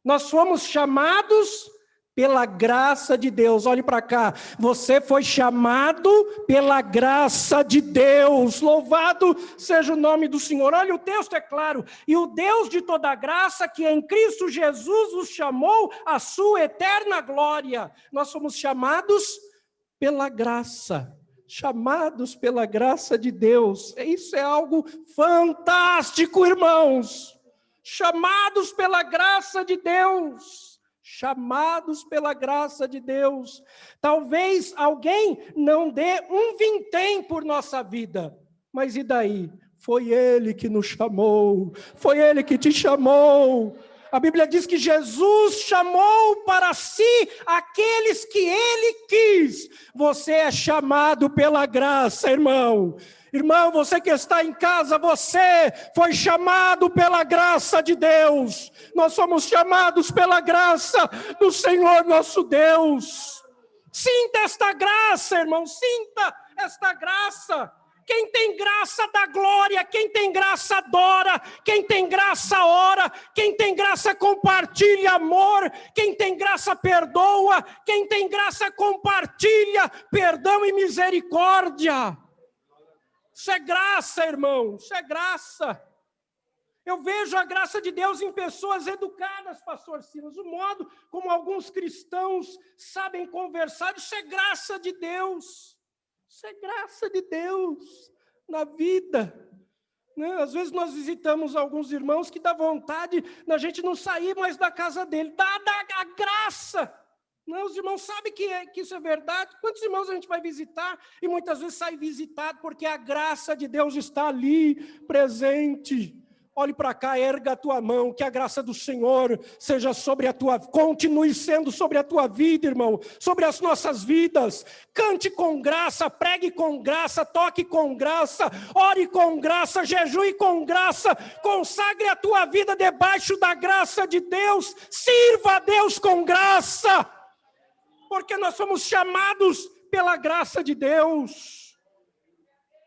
Nós fomos chamados pela graça de Deus. Olhe para cá, você foi chamado pela graça de Deus, louvado seja o nome do Senhor. Olha, o texto é claro, e o Deus de toda a graça que em Cristo Jesus os chamou à sua eterna glória. Nós somos chamados pela graça de Deus. Isso é algo fantástico, irmãos. Chamados pela graça de Deus. Chamados pela graça de Deus. Talvez alguém não dê um vintém por nossa vida, mas e daí? Foi Ele que nos chamou, foi Ele que te chamou. A Bíblia diz que Jesus chamou para si aqueles que Ele quis. Você é chamado pela graça, irmão. Irmão, você que está em casa, você foi chamado pela graça de Deus. Nós somos chamados pela graça do Senhor nosso Deus. Sinta esta graça, irmão, sinta esta graça. Quem tem graça dá glória, quem tem graça adora, quem tem graça ora, quem tem graça compartilha amor, quem tem graça perdoa, quem tem graça compartilha perdão e misericórdia. Isso é graça, irmão, isso é graça. Eu vejo a graça de Deus em pessoas educadas, pastor Silas, o modo como alguns cristãos sabem conversar, isso é graça de Deus. Isso é graça de Deus na vida. Né? Às vezes nós visitamos alguns irmãos que dá vontade da gente não sair mais da casa dele. Dá a graça. Não, os irmãos sabem que isso é verdade. Quantos irmãos a gente vai visitar e muitas vezes sai visitado porque a graça de Deus está ali presente. Olhe para cá, erga a tua mão, que a graça do Senhor seja sobre a tua, continue sendo sobre a tua vida, irmão, sobre as nossas vidas. Cante com graça, pregue com graça, toque com graça, ore com graça, jejue com graça, consagre a tua vida debaixo da graça de Deus, sirva a Deus com graça, porque nós somos chamados pela graça de Deus.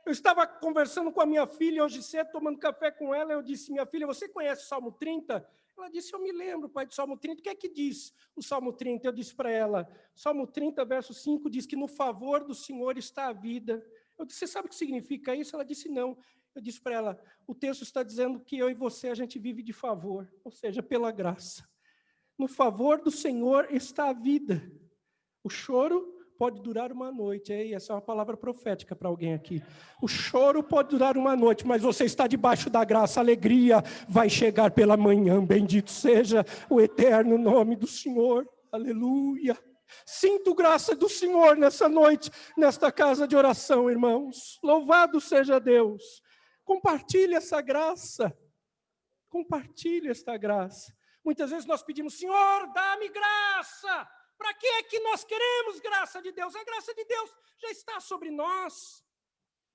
Eu estava conversando com a minha filha hoje cedo, tomando café com ela, eu disse, minha filha, você conhece o Salmo 30? Ela disse, eu me lembro, pai, do Salmo 30. O que é que diz o Salmo 30? Eu disse para ela, Salmo 30, verso 5, diz que no favor do Senhor está a vida. Eu disse, você sabe o que significa isso? Ela disse, não. Eu disse para ela, o texto está dizendo que eu e você, a gente vive de favor, ou seja, pela graça. No favor do Senhor está a vida. O choro pode durar uma noite. Essa é uma palavra profética para alguém aqui. O choro pode durar uma noite, mas você está debaixo da graça. A alegria vai chegar pela manhã. Bendito seja o eterno nome do Senhor. Aleluia. Sinto graça do Senhor nessa noite, nesta casa de oração, irmãos. Louvado seja Deus. Compartilhe essa graça. Compartilhe esta graça. Muitas vezes nós pedimos, Senhor, dá-me graça. Para que é que nós queremos graça de Deus? A graça de Deus já está sobre nós.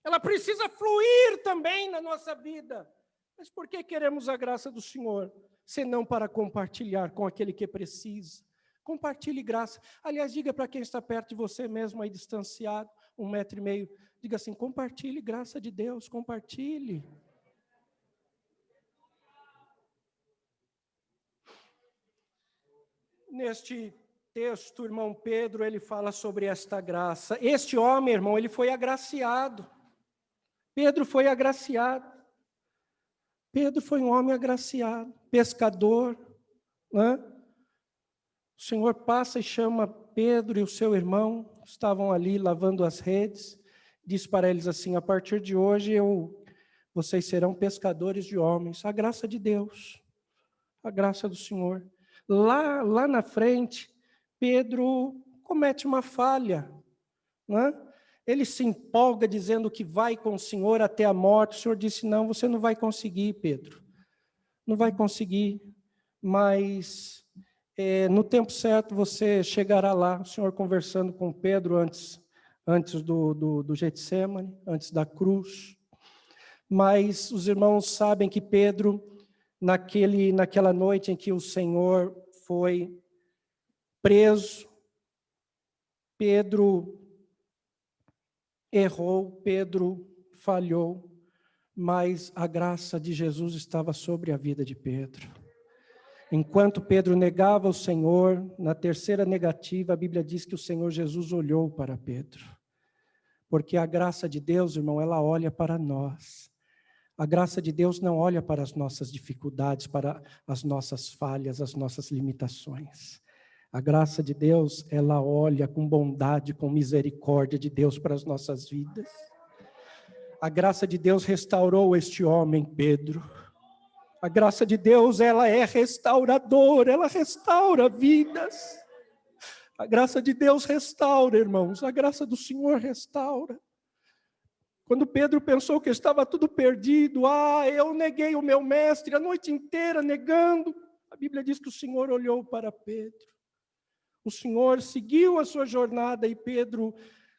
Ela precisa fluir também na nossa vida. Mas por que queremos a graça do Senhor? Senão para compartilhar com aquele que precisa. Compartilhe graça. Aliás, diga para quem está perto de você mesmo, aí distanciado, 1,5 metro. Diga assim, compartilhe graça de Deus, compartilhe. Neste texto, irmão Pedro, ele fala sobre esta graça. Este homem, irmão, ele foi agraciado. Pedro foi agraciado. Pedro foi um homem agraciado, pescador, né? O Senhor passa e chama Pedro e o seu irmão, estavam ali lavando as redes, diz para eles assim, a partir de hoje vocês serão pescadores de homens. A graça de Deus, a graça do Senhor. Lá na frente, Pedro comete uma falha, né? Ele se empolga dizendo que vai com o Senhor até a morte. O Senhor disse, não, você não vai conseguir, Pedro. Não vai conseguir, mas no tempo certo você chegará lá. O Senhor conversando com Pedro antes do Getsemane, antes da cruz. Mas os irmãos sabem que Pedro, naquela noite em que o Senhor foi preso, Pedro errou, Pedro falhou, mas a graça de Jesus estava sobre a vida de Pedro. Enquanto Pedro negava o Senhor, na terceira negativa, a Bíblia diz que o Senhor Jesus olhou para Pedro. Porque a graça de Deus, irmão, ela olha para nós. A graça de Deus não olha para as nossas dificuldades, para as nossas falhas, as nossas limitações. A graça de Deus, ela olha com bondade, com misericórdia de Deus para as nossas vidas. A graça de Deus restaurou este homem, Pedro. A graça de Deus, ela é restauradora, ela restaura vidas. A graça de Deus restaura, irmãos. A graça do Senhor restaura. Quando Pedro pensou que estava tudo perdido, eu neguei o meu mestre a noite inteira negando. A Bíblia diz que o Senhor olhou para Pedro. O Senhor seguiu a sua jornada e Pedro,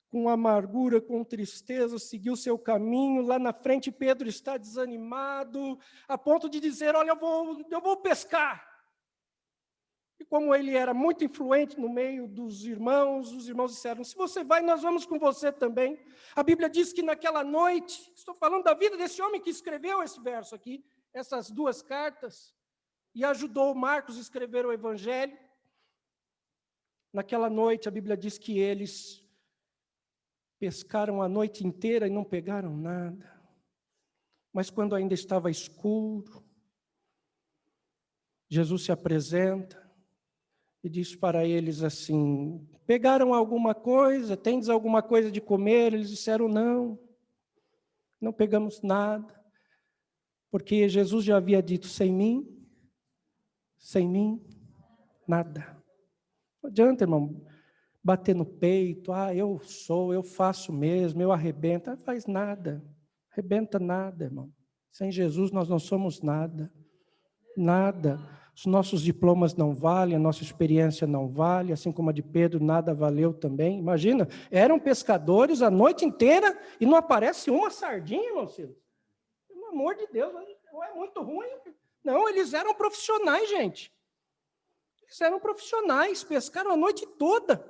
com amargura, com tristeza, seguiu seu caminho. Lá na frente, Pedro está desanimado, a ponto de dizer, olha, eu vou pescar. E como ele era muito influente no meio dos irmãos, os irmãos disseram, se você vai, nós vamos com você também. A Bíblia diz que naquela noite, estou falando da vida desse homem que escreveu esse verso aqui, essas 2 cartas, e ajudou Marcos a escrever o Evangelho. Naquela noite, a Bíblia diz que eles pescaram a noite inteira e não pegaram nada. Mas quando ainda estava escuro, Jesus se apresenta e diz para eles assim, pegaram alguma coisa? Tendes alguma coisa de comer? Eles disseram, não pegamos nada. Porque Jesus já havia dito, sem mim, nada. Não adianta, irmão, bater no peito, eu faço mesmo, eu arrebento. Não faz nada, arrebenta nada, irmão. Sem Jesus nós não somos nada, nada. Os nossos diplomas não valem, a nossa experiência não vale, assim como a de Pedro, nada valeu também. Imagina, eram pescadores a noite inteira e não aparece uma sardinha, irmão Silas. Pelo amor de Deus, é muito ruim. Não, eles eram profissionais, gente. Eles eram profissionais, pescaram a noite toda.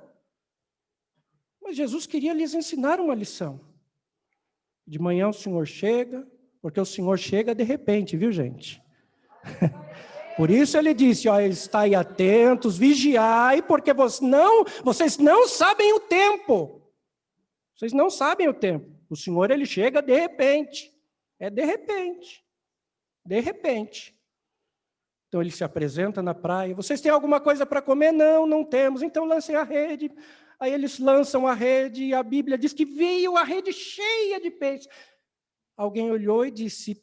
Mas Jesus queria lhes ensinar uma lição. De manhã o Senhor chega, porque o Senhor chega de repente, viu, gente? Por isso ele disse, estai atentos, vigiai, porque vocês não sabem o tempo. Vocês não sabem o tempo. O Senhor, ele chega de repente. É de repente. De repente. Então ele se apresenta na praia. Vocês têm alguma coisa para comer? Não temos. Então lancem a rede. Aí eles lançam a rede e a Bíblia diz que veio a rede cheia de peixes. Alguém olhou e disse,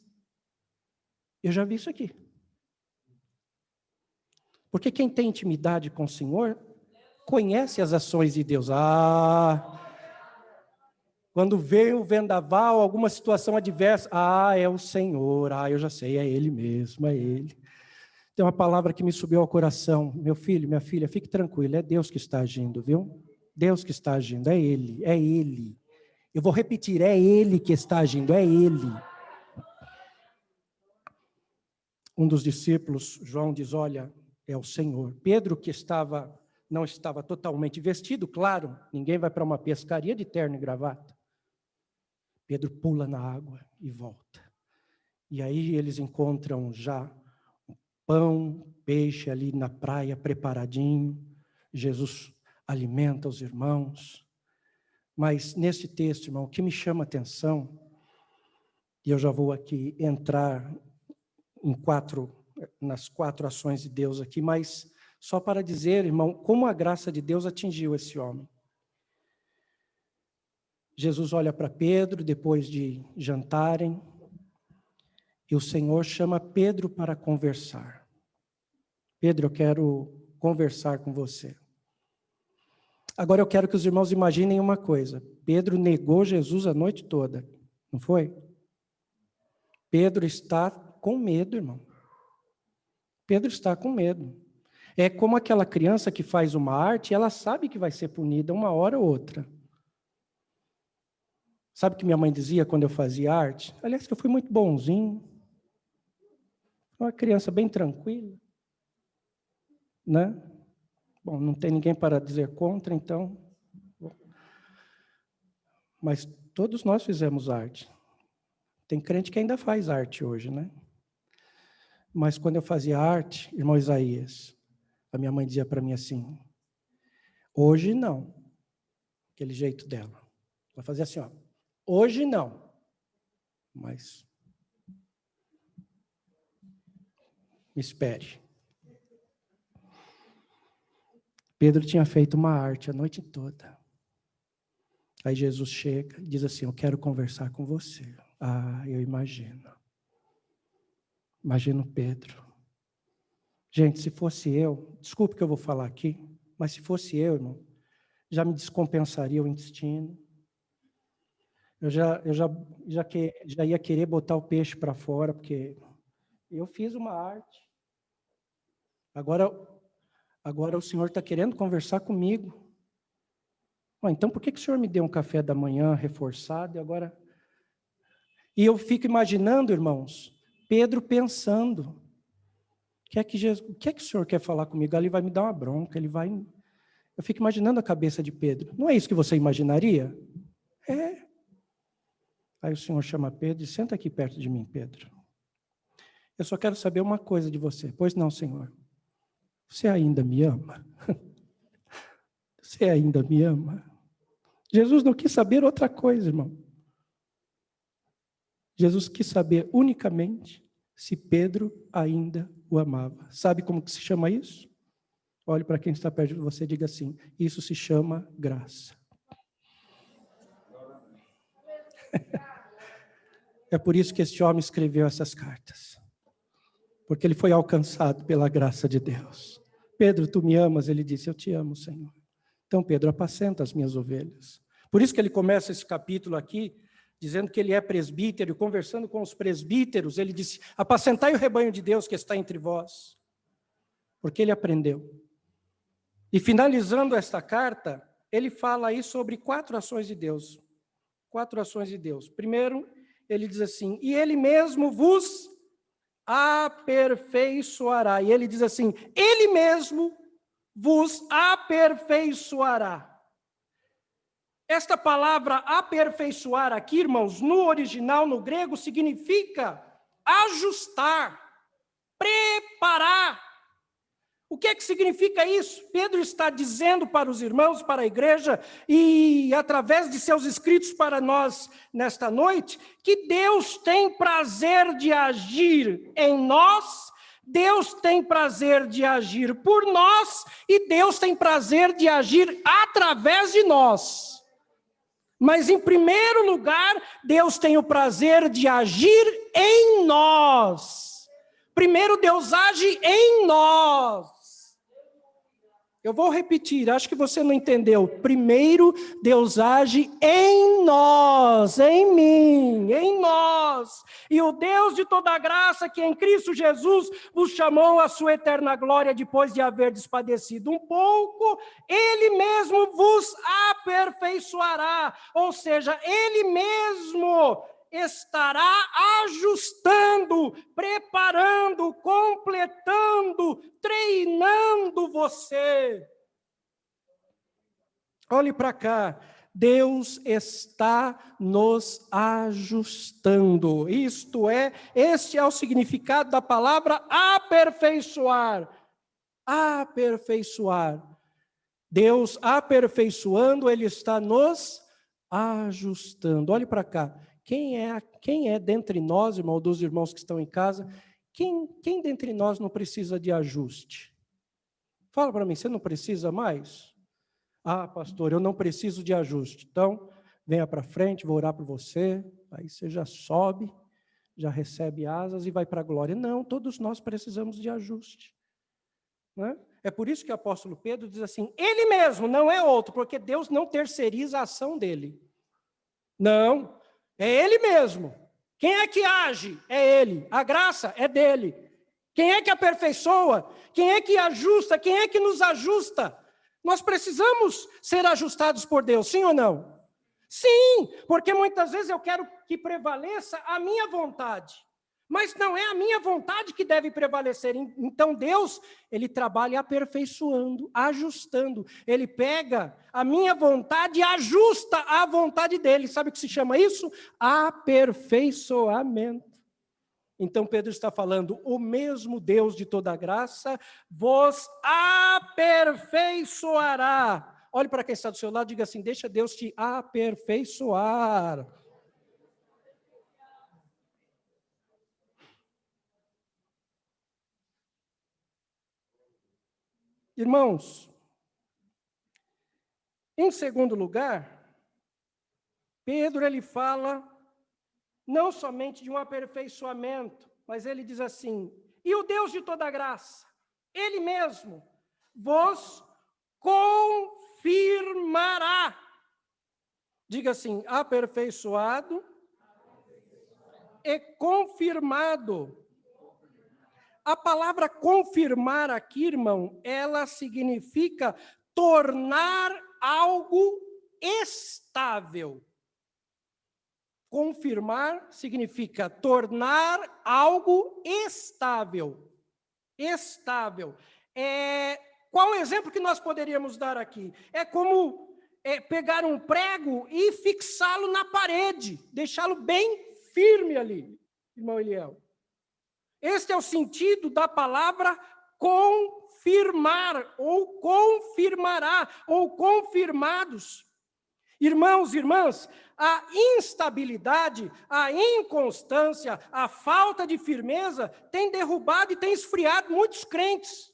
eu já vi isso aqui. Porque quem tem intimidade com o Senhor, conhece as ações de Deus. Quando vem o vendaval, alguma situação adversa, é o Senhor, eu já sei, é Ele mesmo, é Ele. Tem uma palavra que me subiu ao coração, meu filho, minha filha, fique tranquilo, é Deus que está agindo, viu? Deus que está agindo, é Ele, é Ele. Eu vou repetir, é Ele que está agindo, é Ele. Um dos discípulos, João, diz, olha, é o Senhor. Pedro, que não estava totalmente vestido, claro, ninguém vai para uma pescaria de terno e gravata. Pedro pula na água e volta. E aí eles encontram já pão, peixe ali na praia, preparadinho. Jesus alimenta os irmãos. Mas nesse texto, irmão, o que me chama a atenção, e eu já vou aqui entrar nas 4 ações de Deus aqui, mas só para dizer, irmão, como a graça de Deus atingiu esse homem. Jesus olha para Pedro, depois de jantarem, e o Senhor chama Pedro para conversar. Pedro, eu quero conversar com você. Agora eu quero que os irmãos imaginem uma coisa. Pedro negou Jesus a noite toda, não foi? Pedro está com medo, irmão. Pedro está com medo. É como aquela criança que faz uma arte, ela sabe que vai ser punida uma hora ou outra. Sabe o que minha mãe dizia quando eu fazia arte? Aliás, que eu fui muito bonzinho. Uma criança bem tranquila. Né? Bom, não tem ninguém para dizer contra, então. Mas todos nós fizemos arte. Tem crente que ainda faz arte hoje, né? Mas quando eu fazia arte, irmão Isaías, a minha mãe dizia para mim assim, hoje não, aquele jeito dela. Ela fazia assim, hoje não, mas me espere. Pedro tinha feito uma arte a noite toda. Aí Jesus chega e diz assim, eu quero conversar com você. Eu imagino. Imagino Pedro. Gente, se fosse eu, desculpe que eu vou falar aqui, mas se fosse eu, irmão, já me descompensaria o intestino, Eu já ia querer botar o peixe para fora, porque eu fiz uma arte. Agora o senhor está querendo conversar comigo. Então por que o senhor me deu um café da manhã reforçado e agora... E eu fico imaginando, irmãos, Pedro pensando, o que é que o senhor quer falar comigo? Ele vai me dar uma bronca, Eu fico imaginando a cabeça de Pedro. Não é isso que você imaginaria? É. Aí o senhor chama Pedro e diz, senta aqui perto de mim, Pedro. Eu só quero saber uma coisa de você. Pois não, senhor. Você ainda me ama? Você ainda me ama? Jesus não quis saber outra coisa, irmão. Jesus quis saber unicamente se Pedro ainda o amava. Sabe como que se chama isso? Olhe para quem está perto de você e diga assim, isso se chama graça. É por isso que este homem escreveu essas cartas. Porque ele foi alcançado pela graça de Deus. Pedro, tu me amas? Ele disse, eu te amo, Senhor. Então, Pedro, apacenta as minhas ovelhas. Por isso que ele começa esse capítulo aqui, dizendo que ele é presbítero, conversando com os presbíteros, ele disse, apacentai o rebanho de Deus que está entre vós. Porque ele aprendeu. E finalizando esta carta, ele fala aí sobre 4 ações de Deus. 4 ações de Deus. Primeiro, ele diz assim, e ele mesmo vos aperfeiçoará. E ele diz assim, ele mesmo vos aperfeiçoará. Esta palavra aperfeiçoar aqui, irmãos, no original, no grego, significa ajustar, preparar. O que é que significa isso? Pedro está dizendo para os irmãos, para a igreja, e através de seus escritos para nós nesta noite, que Deus tem prazer de agir em nós, Deus tem prazer de agir por nós, e Deus tem prazer de agir através de nós. Mas, em primeiro lugar, Deus tem o prazer de agir em nós. Primeiro, Deus age em nós. Eu vou repetir, acho que você não entendeu. Primeiro, Deus age em nós, em mim, em nós. E o Deus de toda graça, que em Cristo Jesus vos chamou à sua eterna glória, depois de haver padecido um pouco, Ele mesmo vos aperfeiçoará. Ou seja, Ele mesmo estará ajustando, preparando, completando, treinando você. Olhe para cá, Deus está nos ajustando. Isto é, este é o significado da palavra aperfeiçoar. Aperfeiçoar. Deus aperfeiçoando, Ele está nos ajustando. Olhe para cá. Quem é dentre nós, irmão, dos irmãos que estão em casa, quem dentre nós não precisa de ajuste? Fala para mim, você não precisa mais? Ah, pastor, eu não preciso de ajuste. Então, venha para frente, vou orar por você, aí você já sobe, já recebe asas e vai para a glória. Não, todos nós precisamos de ajuste. Não é? É por isso que o apóstolo Pedro diz assim, ele mesmo, não é outro, porque Deus não terceiriza a ação dele. Não, é Ele mesmo. Quem é que age? É Ele. A graça é dele. Quem é que aperfeiçoa? Quem é que ajusta? Quem é que nos ajusta? Nós precisamos ser ajustados por Deus, sim ou não? Sim, porque muitas vezes eu quero que prevaleça a minha vontade. Mas não é a minha vontade que deve prevalecer. Então Deus, Ele trabalha aperfeiçoando, ajustando. Ele pega a minha vontade e ajusta a vontade dEle. Sabe o que se chama isso? Aperfeiçoamento. Então Pedro está falando, o mesmo Deus de toda graça vos aperfeiçoará. Olhe para quem está do seu lado e diga assim, deixa Deus te aperfeiçoar. Irmãos, em segundo lugar, Pedro ele fala não somente de um aperfeiçoamento, mas ele diz assim, e o Deus de toda graça, Ele mesmo vos confirmará. Diga assim, aperfeiçoado e confirmado. A palavra confirmar aqui, irmão, ela significa tornar algo estável. Confirmar significa tornar algo estável. Estável. Qual o exemplo que nós poderíamos dar aqui? É como pegar um prego e fixá-lo na parede, deixá-lo bem firme ali, irmão Eliel. Este é o sentido da palavra confirmar, ou confirmará, ou confirmados. Irmãos e irmãs, a instabilidade, a inconstância, a falta de firmeza tem derrubado e tem esfriado muitos crentes.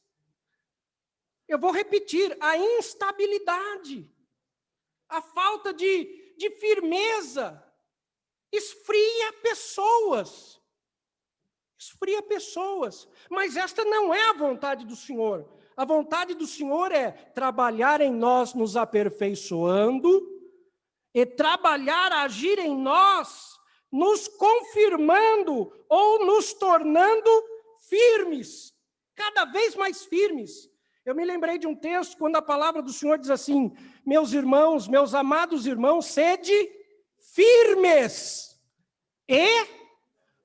Eu vou repetir, a instabilidade, a falta de firmeza, esfria pessoas. Esfria pessoas. Mas esta não é a vontade do Senhor. A vontade do Senhor é trabalhar em nós, nos aperfeiçoando, e trabalhar, agir em nós, nos confirmando ou nos tornando firmes, cada vez mais firmes. Eu me lembrei de um texto, quando a palavra do Senhor diz assim, meus irmãos, meus amados irmãos, sede firmes e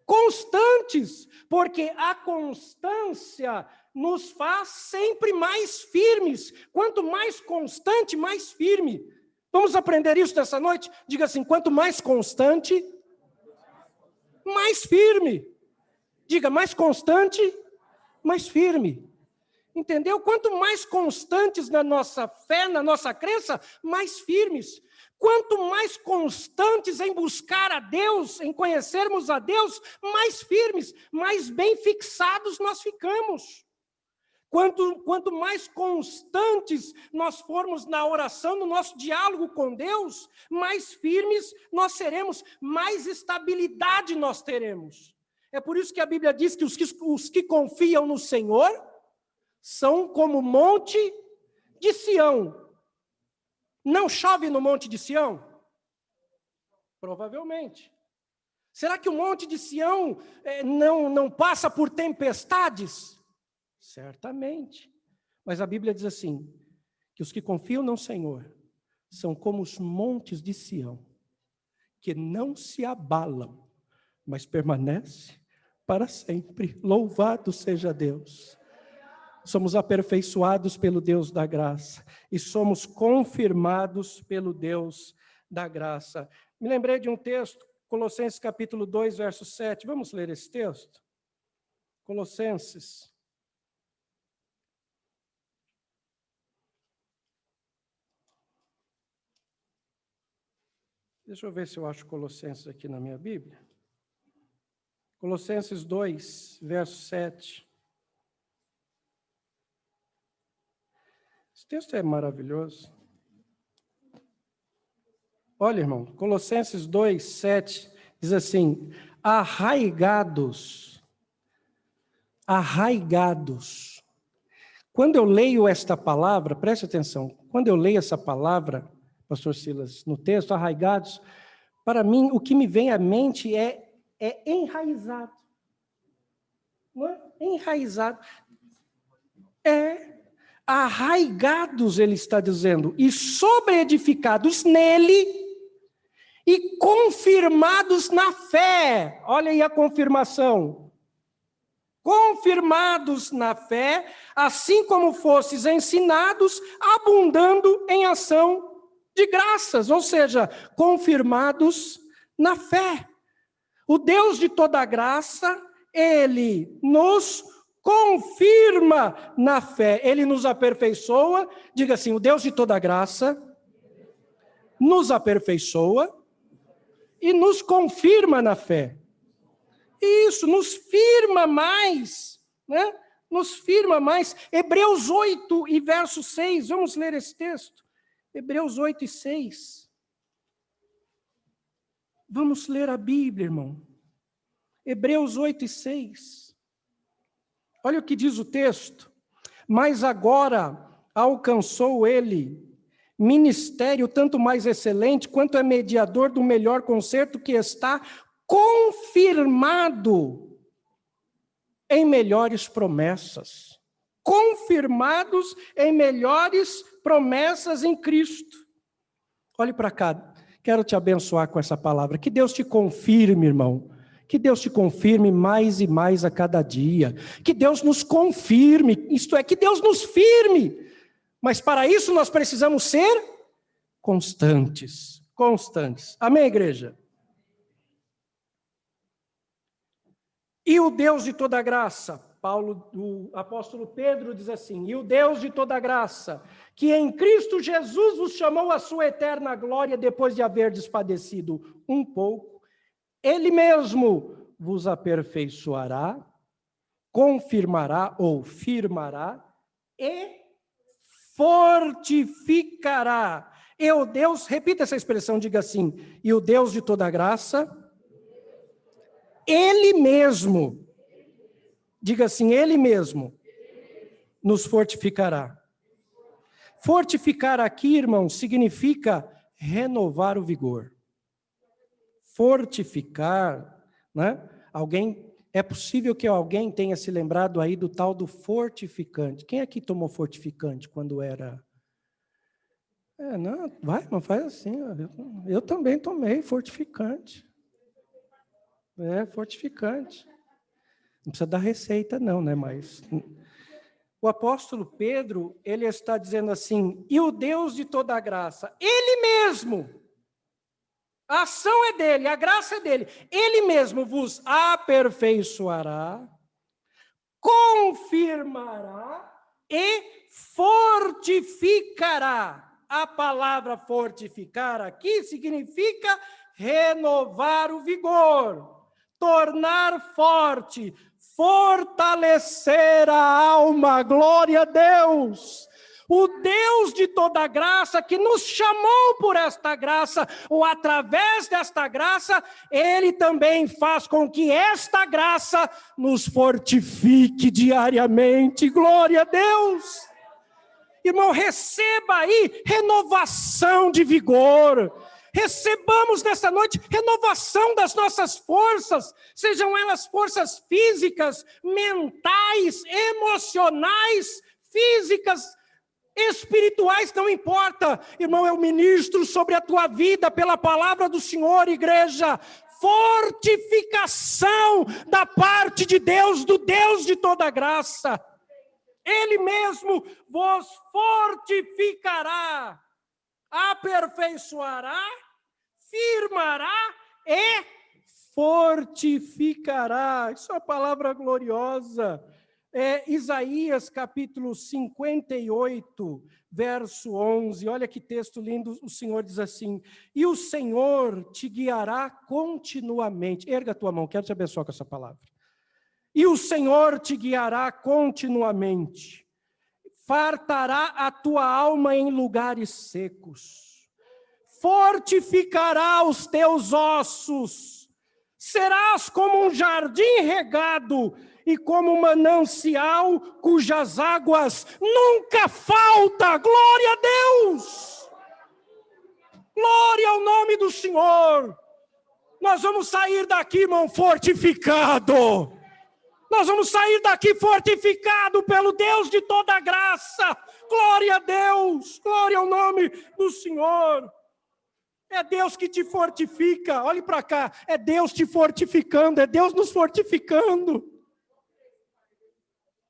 constantes, porque a constância nos faz sempre mais firmes. Quanto mais constante, mais firme. Vamos aprender isso nessa noite? Diga assim, quanto mais constante, mais firme. Diga, mais constante, mais firme. Entendeu? Quanto mais constantes na nossa fé, na nossa crença, mais firmes. Quanto mais constantes em buscar a Deus, em conhecermos a Deus, mais firmes, mais bem fixados nós ficamos. Quanto mais constantes nós formos na oração, no nosso diálogo com Deus, mais firmes nós seremos, mais estabilidade nós teremos. É por isso que a Bíblia diz que os que confiam no Senhor são como o monte de Sião. Não chove no monte de Sião? Provavelmente. Será que o monte de Sião não passa por tempestades? Certamente. Mas a Bíblia diz assim, que os que confiam no Senhor são como os montes de Sião, que não se abalam, mas permanecem para sempre. Louvado seja Deus. Somos aperfeiçoados pelo Deus da graça e somos confirmados pelo Deus da graça. Me lembrei de um texto, Colossenses capítulo 2, verso 7. Vamos ler esse texto? Colossenses. Deixa eu ver se eu acho Colossenses aqui na minha Bíblia. Colossenses 2, verso 7. Esse texto é maravilhoso. Olha, irmão, Colossenses 2, 7, diz assim, arraigados. Quando eu leio esta palavra, preste atenção, quando eu leio essa palavra, pastor Silas, no texto, arraigados, para mim, o que me vem à mente é enraizado. Não é? Enraizado. Arraigados, ele está dizendo, e sobreedificados nele, e confirmados na fé. Olha aí a confirmação. Confirmados na fé, assim como fostes ensinados, abundando em ação de graças, ou seja, confirmados na fé. O Deus de toda graça, ele nos confirma na fé, ele nos aperfeiçoa. Diga assim, o Deus de toda graça nos aperfeiçoa e nos confirma na fé. Isso, nos firma mais, né? Nos firma mais. Hebreus 8 e verso 6, vamos ler esse texto. Hebreus 8 e 6. Vamos ler a Bíblia, irmão. Hebreus 8 e 6. Olha o que diz o texto. Mas agora alcançou ele ministério tanto mais excelente, quanto é mediador do melhor concerto que está confirmado em melhores promessas. Confirmados em melhores promessas em Cristo. Olhe para cá, quero te abençoar com essa palavra. Que Deus te confirme, irmão. Que Deus te confirme mais e mais a cada dia. Que Deus nos confirme, isto é, que Deus nos firme. Mas para isso nós precisamos ser constantes. Constantes. Amém, igreja? E o Deus de toda graça, o apóstolo Pedro diz assim, e o Deus de toda graça, que em Cristo Jesus vos chamou à sua eterna glória depois de haverdes padecido um pouco, Ele mesmo vos aperfeiçoará, confirmará ou firmará e fortificará. E o Deus, repita essa expressão, diga assim, e o Deus de toda graça, Ele mesmo, diga assim, Ele mesmo, nos fortificará. Fortificar aqui, irmão, significa renovar o vigor. Fortificar, né? É possível que alguém tenha se lembrado aí do tal do fortificante. Quem aqui tomou fortificante quando era... não, vai, mas faz assim. Eu também tomei fortificante. Fortificante. Não precisa dar receita não, né? Mas o apóstolo Pedro, ele está dizendo assim, e o Deus de toda a graça, Ele mesmo, a ação é dele, a graça é dele, Ele mesmo vos aperfeiçoará, confirmará e fortificará. A palavra fortificar aqui significa renovar o vigor, tornar forte, fortalecer a alma, glória a Deus. O Deus de toda graça que nos chamou por esta graça, ou através desta graça, Ele também faz com que esta graça nos fortifique diariamente, glória a Deus. Irmão, receba aí renovação de vigor. Recebamos nessa noite renovação das nossas forças, sejam elas forças físicas, mentais, emocionais, físicas, espirituais, não importa. Irmão, eu ministro sobre a tua vida pela palavra do Senhor, igreja, fortificação da parte de Deus, do Deus de toda graça. Ele mesmo vos fortificará, aperfeiçoará, firmará e fortificará. Isso é uma palavra gloriosa. Isaías capítulo 58, verso 11. Olha que texto lindo, o Senhor diz assim, e o Senhor te guiará continuamente. Erga a tua mão, quero te abençoar com essa palavra. E o Senhor te guiará continuamente, fartará a tua alma em lugares secos, fortificará os teus ossos, serás como um jardim regado e como um manancial cujas águas nunca faltam. Glória a Deus! Glória ao nome do Senhor! Nós vamos sair daqui, irmão, fortificado. Nós vamos sair daqui fortificado pelo Deus de toda graça. Glória a Deus, glória ao nome do Senhor. É Deus que te fortifica, olhe para cá, é Deus te fortificando, é Deus nos fortificando.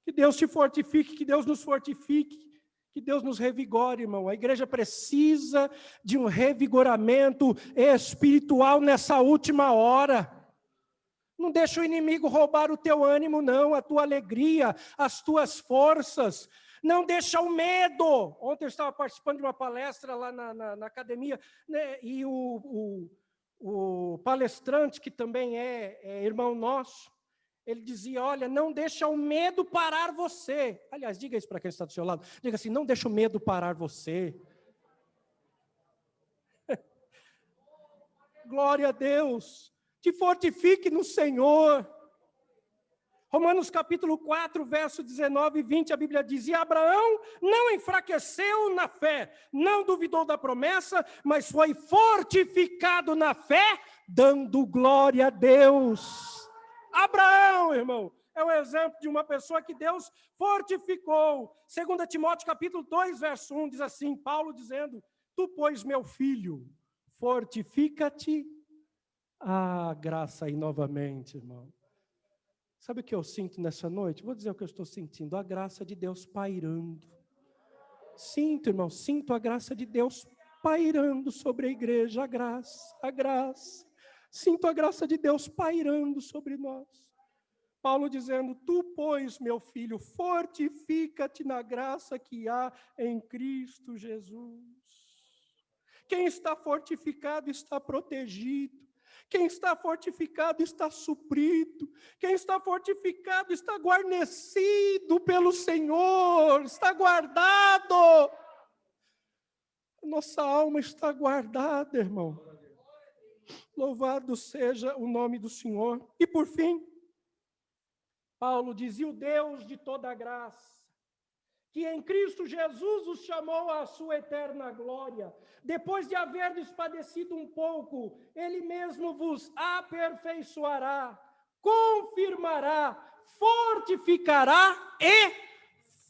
Que Deus te fortifique, que Deus nos fortifique, que Deus nos revigore, irmão. A igreja precisa de um revigoramento espiritual nessa última hora. Não deixa o inimigo roubar o teu ânimo, não, a tua alegria, as tuas forças. Não deixa o medo. Ontem eu estava participando de uma palestra lá na academia, né, e o palestrante, que também é irmão nosso, ele dizia, olha, não deixa o medo parar você. Aliás, diga isso para quem está do seu lado. Diga assim, não deixa o medo parar você. Glória a Deus. Te fortifique no Senhor. Romanos capítulo 4, verso 19 e 20, a Bíblia diz: e Abraão não enfraqueceu na fé, não duvidou da promessa, mas foi fortificado na fé, dando glória a Deus. Abraão, irmão, é o exemplo de uma pessoa que Deus fortificou. 2 Timóteo capítulo 2, verso 1, diz assim, Paulo dizendo: tu, pois, meu filho, fortifica-te. Ah, graça aí novamente, irmão. Sabe o que eu sinto nessa noite? Vou dizer o que eu estou sentindo. A graça de Deus pairando. Sinto, irmão, sinto a graça de Deus pairando sobre a igreja. A graça. Sinto a graça de Deus pairando sobre nós. Paulo dizendo: tu, pois, meu filho, fortifica-te na graça que há em Cristo Jesus. Quem está fortificado está protegido. Quem está fortificado está suprido. Quem está fortificado está guarnecido pelo Senhor, está guardado. Nossa alma está guardada, irmão. Louvado seja o nome do Senhor. E por fim, Paulo dizia: o Deus de toda graça, que em Cristo Jesus os chamou à sua eterna glória, depois de haverdes padecido um pouco, Ele mesmo vos aperfeiçoará, confirmará, fortificará e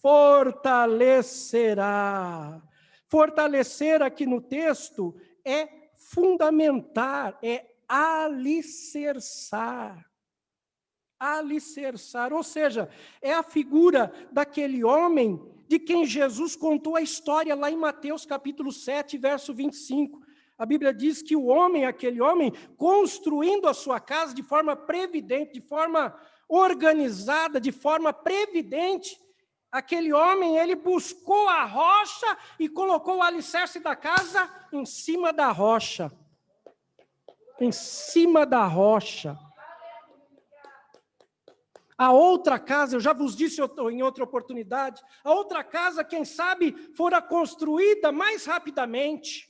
fortalecerá. Fortalecer aqui no texto é fundamentar, é alicerçar. Alicerçar, ou seja, é a figura daquele homem de quem Jesus contou a história lá em Mateus capítulo 7, verso 25. A Bíblia diz que o homem, aquele homem, construindo a sua casa de forma previdente, de forma organizada, de forma previdente, aquele homem, ele buscou a rocha e colocou o alicerce da casa em cima da rocha. Em cima da rocha. A outra casa, eu já vos disse em outra oportunidade, a outra casa, quem sabe, fora construída mais rapidamente.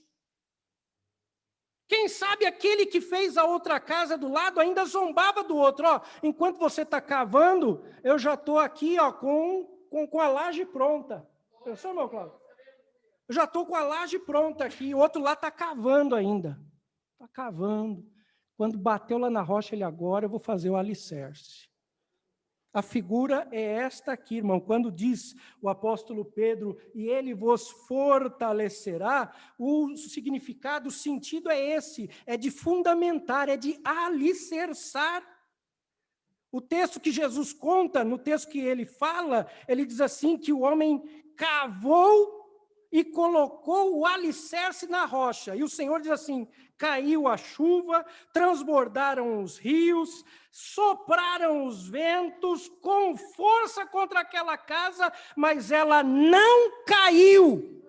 Quem sabe aquele que fez a outra casa do lado ainda zombava do outro. Ó, enquanto você está cavando, eu já estou aqui ó, com a laje pronta. Pensou, meu Cláudio? Eu já estou com a laje pronta aqui, o outro lá está cavando ainda. Está cavando. Quando bateu lá na rocha, ele agora, eu vou fazer o alicerce. A figura é esta aqui, irmão, quando diz o apóstolo Pedro, e ele vos fortalecerá, o significado, o sentido é esse, é de fundamentar, é de alicerçar. O texto que Jesus conta, no texto que ele fala, ele diz assim, que o homem cavou e colocou o alicerce na rocha. E o Senhor diz assim, caiu a chuva, transbordaram os rios, sopraram os ventos com força contra aquela casa, mas ela não caiu.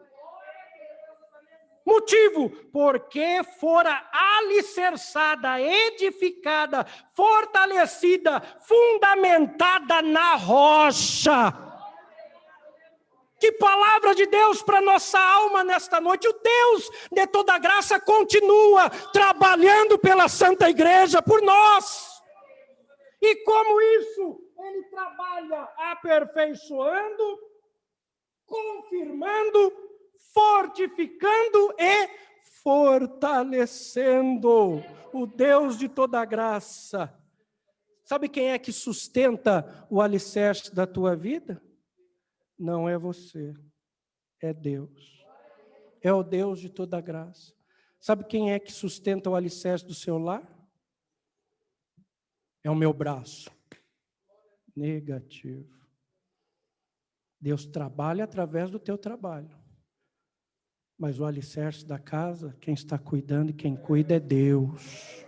Motivo, porque fora alicerçada, edificada, fortalecida, fundamentada na rocha. Que palavra de Deus para nossa alma nesta noite. O Deus de toda graça continua trabalhando pela Santa Igreja, por nós. E como isso? Ele trabalha aperfeiçoando, confirmando, fortificando e fortalecendo. O Deus de toda graça. Sabe quem é que sustenta o alicerce da tua vida? Não é você, é Deus. É o Deus de toda graça. Sabe quem é que sustenta o alicerce do seu lar? É o meu braço. Negativo. Deus trabalha através do teu trabalho. Mas o alicerce da casa, quem está cuidando e quem cuida é Deus.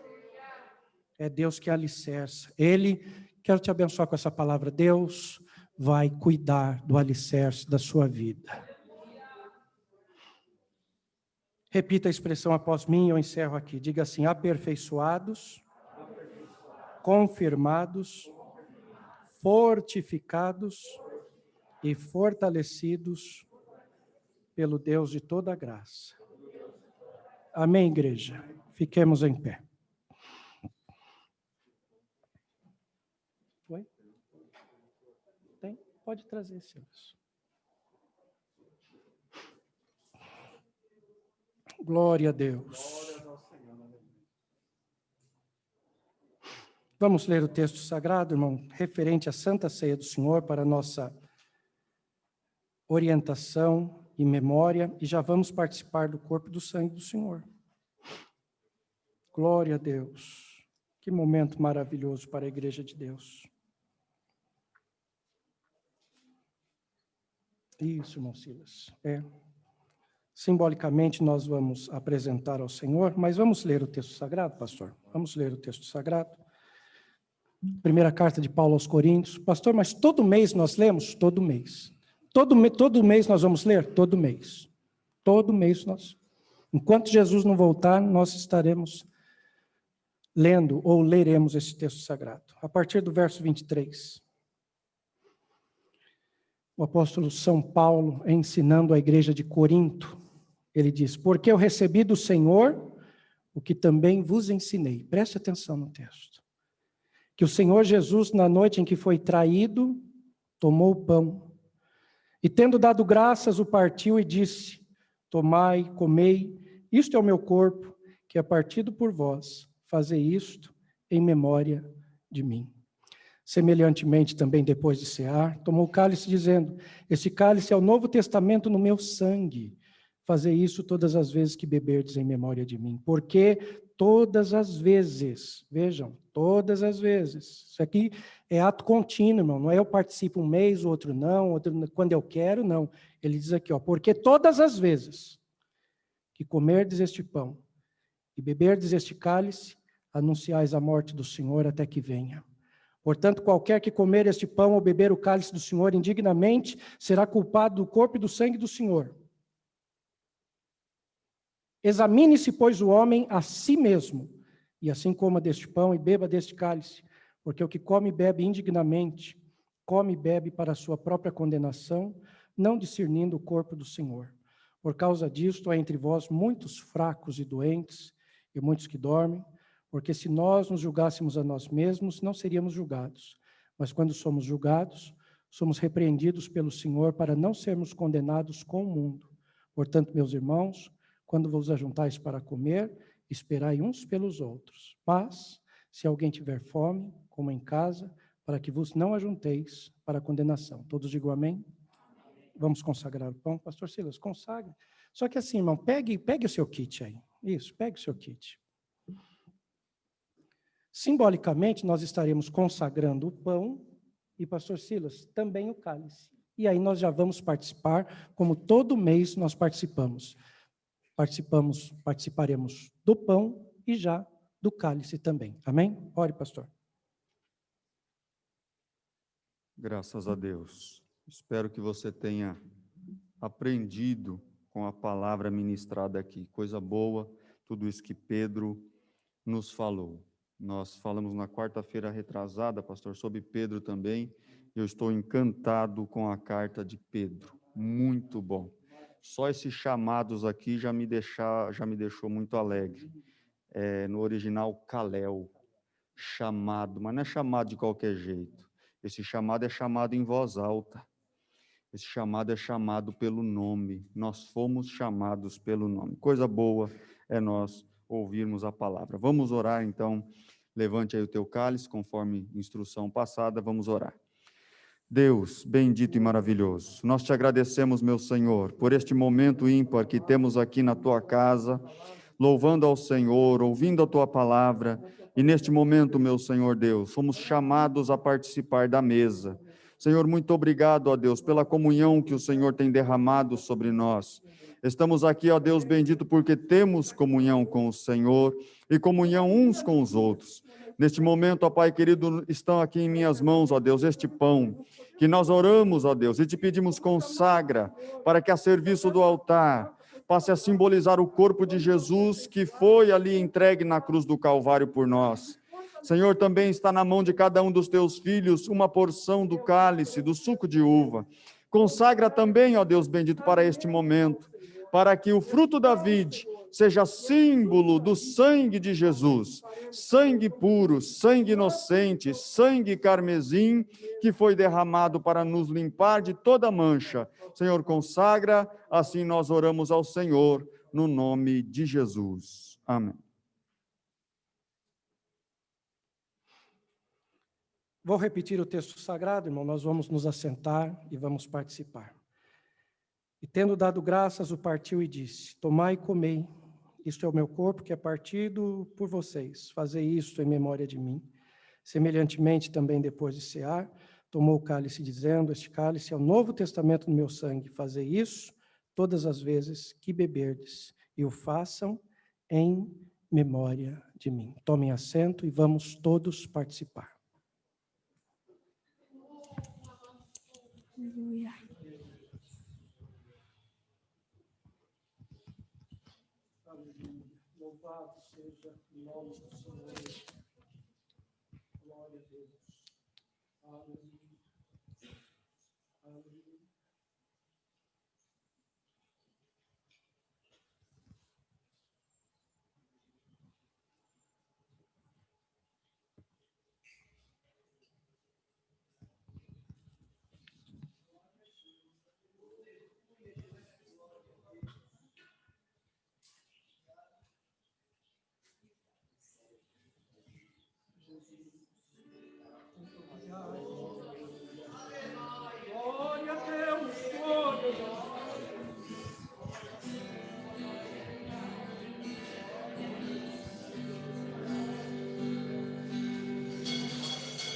É Deus que alicerça. Ele, quero te abençoar com essa palavra, Deus vai cuidar do alicerce da sua vida. Repita a expressão após mim, eu encerro aqui. Diga assim, aperfeiçoados, confirmados, fortificados e fortalecidos pelo Deus de toda graça. Amém, igreja? Fiquemos em pé. Foi? Pode trazer, Silas. Glória a Deus. Vamos ler o texto sagrado, irmão, referente à Santa Ceia do Senhor, para a nossa orientação e memória, e já vamos participar do corpo e do sangue do Senhor. Glória a Deus. Que momento maravilhoso para a Igreja de Deus. Isso, irmão Silas. Simbolicamente, nós vamos apresentar ao Senhor, mas vamos ler o texto sagrado, pastor? Vamos ler o texto sagrado. Primeira carta de Paulo aos Coríntios. Pastor, mas todo mês nós lemos? Todo mês. Todo mês nós vamos ler? Todo mês. Todo mês nós. Enquanto Jesus não voltar, nós estaremos lendo ou leremos esse texto sagrado. A partir do verso 23. O apóstolo São Paulo, ensinando a igreja de Corinto, ele diz: porque eu recebi do Senhor o que também vos ensinei. Preste atenção no texto. Que o Senhor Jesus, na noite em que foi traído, tomou o pão, e tendo dado graças, o partiu e disse: tomai, comei, isto é o meu corpo, que é partido por vós, fazei isto em memória de mim. Semelhantemente, também depois de cear, tomou o cálice, dizendo: este cálice é o novo testamento no meu sangue, fazei isso todas as vezes que beberdes em memória de mim, porque todas as vezes, vejam, todas as vezes, isso aqui é ato contínuo, irmão, não é eu participo um mês, o outro não, quando eu quero, não. Ele diz aqui, porque todas as vezes que comerdes este pão e beberdes este cálice, anunciais a morte do Senhor até que venha. Portanto, qualquer que comer este pão ou beber o cálice do Senhor indignamente, será culpado do corpo e do sangue do Senhor. Examine-se, pois, o homem a si mesmo, e assim coma deste pão e beba deste cálice, porque o que come e bebe indignamente, come e bebe para a sua própria condenação, não discernindo o corpo do Senhor. Por causa disto, há entre vós muitos fracos e doentes, e muitos que dormem, porque se nós nos julgássemos a nós mesmos, não seríamos julgados. Mas quando somos julgados, somos repreendidos pelo Senhor para não sermos condenados com o mundo. Portanto, meus irmãos, quando vos ajuntais para comer, esperai uns pelos outros. Mas, se alguém tiver fome, coma em casa, para que vos não ajunteis para a condenação. Todos digam amém? Vamos consagrar o pão. Pastor Silas, consagre. Só que assim, irmão, pegue o seu kit aí. Isso, pegue o seu kit. Simbolicamente, nós estaremos consagrando o pão e, pastor Silas, também o cálice. E aí nós já vamos participar, como todo mês nós participamos. Participaremos do pão e já do cálice também. Amém? Ore, pastor. Graças a Deus. Espero que você tenha aprendido com a palavra ministrada aqui. Coisa boa, tudo isso que Pedro nos falou. Nós falamos na quarta-feira retrasada, pastor, sobre Pedro também. Eu estou encantado com a carta de Pedro. Muito bom. Só esses chamados aqui já me deixou muito alegre. No original, Kalel, chamado, mas não é chamado de qualquer jeito. Esse chamado é chamado em voz alta. Esse chamado é chamado pelo nome. Nós fomos chamados pelo nome. Coisa boa é nós ouvirmos a palavra. Vamos orar, então. Levante aí o teu cálice, conforme instrução passada, vamos orar. Deus, bendito e maravilhoso, nós te agradecemos, meu Senhor, por este momento ímpar que temos aqui na tua casa, louvando ao Senhor, ouvindo a tua palavra, e neste momento, meu Senhor Deus, fomos chamados a participar da mesa. Senhor, muito obrigado, ó Deus, pela comunhão que o Senhor tem derramado sobre nós. Estamos aqui, ó Deus bendito, porque temos comunhão com o Senhor e comunhão uns com os outros. Neste momento, ó Pai querido, estão aqui em minhas mãos, ó Deus, este pão, que nós oramos, ó Deus, e te pedimos consagra, para que a serviço do altar passe a simbolizar o corpo de Jesus, que foi ali entregue na cruz do Calvário por nós. Senhor, também está na mão de cada um dos teus filhos uma porção do cálice, do suco de uva. Consagra também, ó Deus bendito, para este momento, para que o fruto da vide seja símbolo do sangue de Jesus, sangue puro, sangue inocente, sangue carmesim, que foi derramado para nos limpar de toda mancha. Senhor, consagra, assim nós oramos ao Senhor, no nome de Jesus. Amém. Vou repetir o texto sagrado, irmão, nós vamos nos assentar e vamos participar. E tendo dado graças, o partiu e disse: tomai e comei, isto é o meu corpo que é partido por vocês, fazei isto em memória de mim. Semelhantemente, também depois de cear, tomou o cálice, dizendo: este cálice é o novo testamento no meu sangue, fazei isso todas as vezes que beberdes, e o façam em memória de mim. Tomem assento e vamos todos participar. Aleluia. Louvado seja o nome do Senhor. Glória a Deus. Aleluia. Aleluia. Glória a Deus, glória a Deus.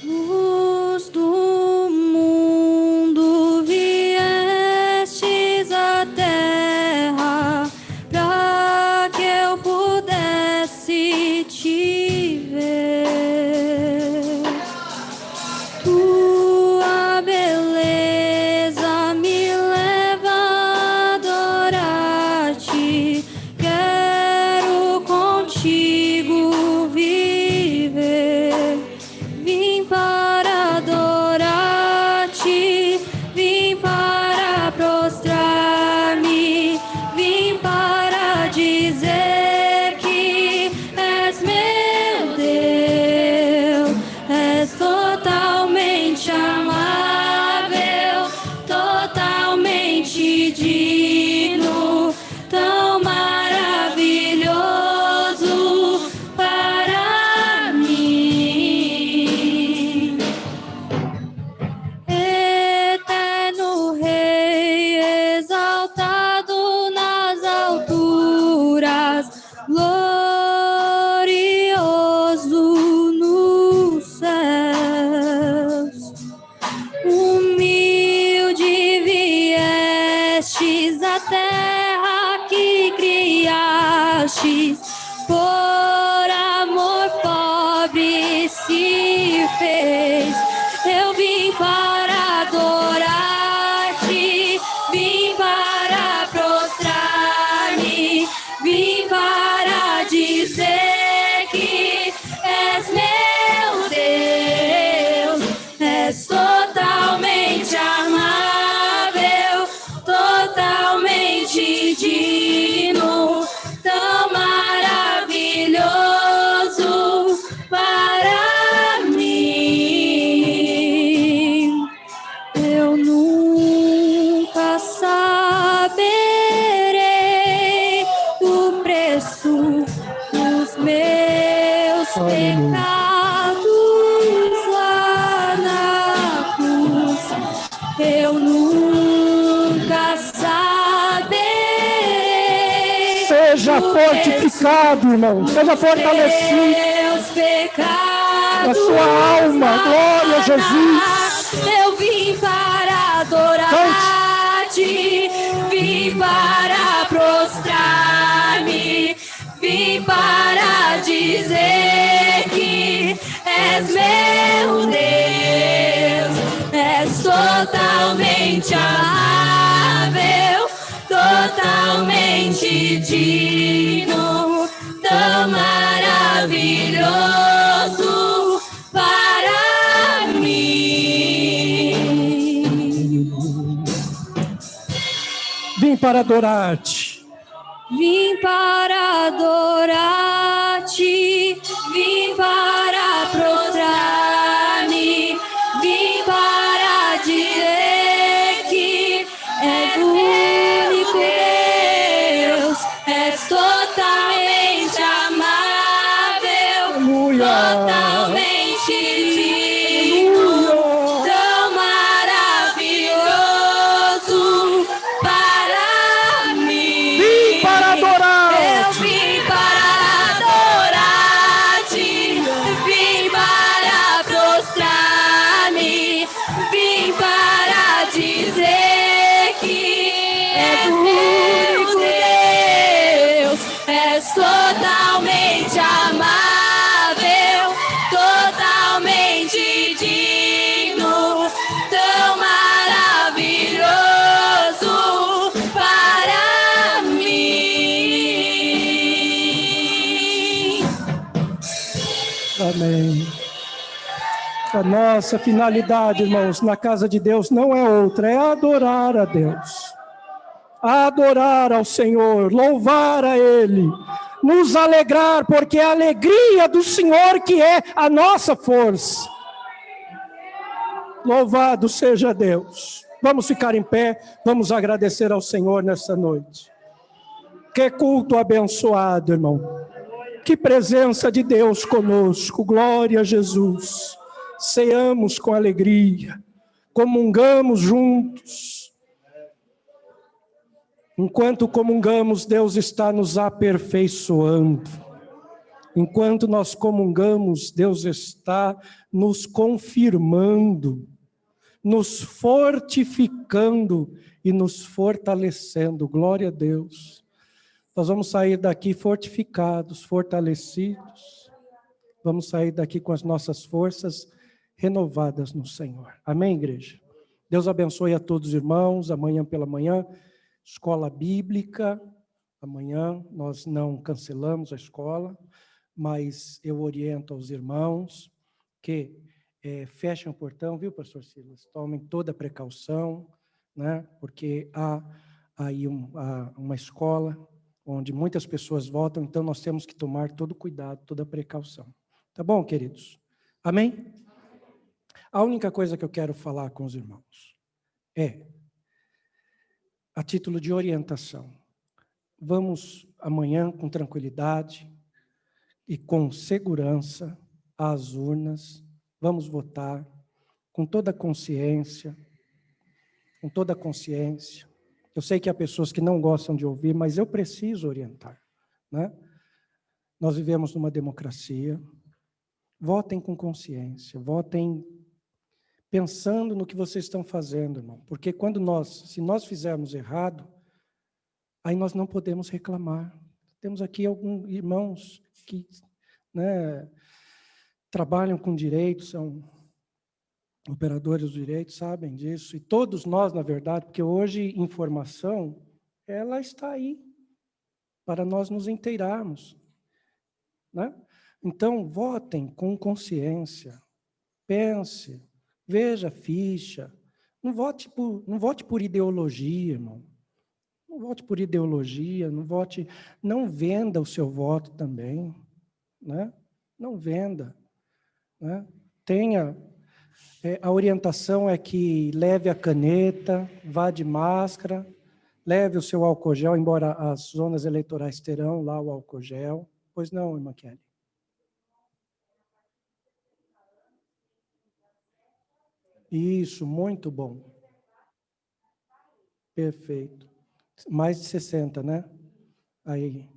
Luz do mundo, viestes à terra, para que eu pudesse te ver. Tua beleza me leva a adorar-te, quero contigo viver. Vim para adorar-te, vim para prostrar-me, vim para dizer que és meu Deus, és totalmente amável, totalmente digno, tão maravilhoso para mim. Eterno Rei, exaltado nas alturas, glorioso nos céus. Humilde viestes à terra que criastes, por amor pobre se fez. Eu vim para adorar-te, vim para prostrar-me, vim para dizer que és meu Deus, és totalmente amável, totalmente digno, tão maravilhoso para mim. Eu nunca saberei o preço dos meus pecados lá na cruz. Eu nunca saberei. Seja fortificado, irmão, seja fortalecido Meus pecados na sua alma. Glória a Jesus. eu vim para adorar-te, vim para prostrar-me, vim para dizer que és meu Deus, és totalmente amável, totalmente digno, tão maravilhoso para mim. Vim para adorar-te, vim para adorar-te, vim para prostrar-me, vim para dizer que és o único Deus, és totalmente amável, totalmente digno, tão maravilhoso para mim. Vim para adorar. Eu vim para adorar-te, vim para prostrar-me, vim para dizer que és o único Deus, és totalmente amável, totalmente digno, tão maravilhoso para mim. Amém. A nossa finalidade, irmãos, na casa de Deus não é outra, é adorar a Deus. Adorar ao Senhor, louvar a Ele, nos alegrar, porque é a alegria do Senhor que é a nossa força. Louvado seja Deus. Vamos ficar em pé, vamos agradecer ao Senhor nessa noite. Que culto abençoado, irmão. Que presença de Deus conosco, glória a Jesus. Ceamos com alegria, comungamos juntos. Enquanto comungamos, Deus está nos aperfeiçoando. Enquanto nós comungamos, Deus está nos confirmando, nos fortificando e nos fortalecendo. Glória a Deus. Nós vamos sair daqui fortificados, fortalecidos. Vamos sair daqui com as nossas forças renovadas no Senhor. Amém, igreja? Deus abençoe a todos os irmãos. Amanhã pela manhã, escola bíblica. Amanhã nós não cancelamos a escola, mas eu oriento aos irmãos que fechem o portão, viu, pastor Silas? Tomem toda a precaução, né? Porque há aí uma escola onde muitas pessoas votam, então nós temos que tomar todo cuidado, toda precaução. Tá bom, queridos? Amém? A única coisa que eu quero falar com os irmãos é, a título de orientação, vamos amanhã com tranquilidade e com segurança às urnas, vamos votar com toda a consciência, com toda a consciência. Eu sei que há pessoas que não gostam de ouvir, mas eu preciso orientar, né? Nós vivemos numa democracia. Votem com consciência, votem pensando no que vocês estão fazendo, irmão. Porque se nós fizermos errado, aí nós não podemos reclamar. Temos aqui alguns irmãos que, né, trabalham com direito, são operadores do direito, sabem disso. E todos nós, na verdade, porque hoje informação, ela está aí para nós nos inteirarmos, né? Então, votem com consciência, pense, veja a ficha, não vote por ideologia, irmão. Não vote por ideologia, não venda o seu voto também, né? Não venda, né? A orientação é que leve a caneta, vá de máscara, leve o seu álcool gel, embora as zonas eleitorais terão lá o álcool gel. Pois não, irmã Kelly? Isso, muito bom. Perfeito. Mais de 60, né? Aí,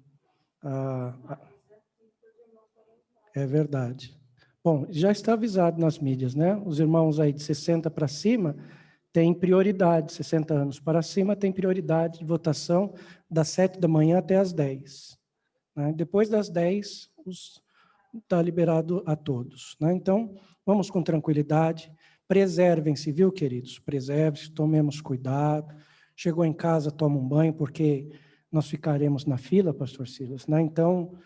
é verdade. Bom, já está avisado nas mídias, né? Os irmãos aí de 60 para cima têm prioridade, 60 anos para cima tem prioridade de votação das 7 da manhã até as 10. Né? Depois das 10, está liberado a todos, né? Então, vamos com tranquilidade, preservem-se, viu, queridos? Preservem-se, tomemos cuidado. Chegou em casa, toma um banho, porque nós ficaremos na fila, pastor Silas, né? Então,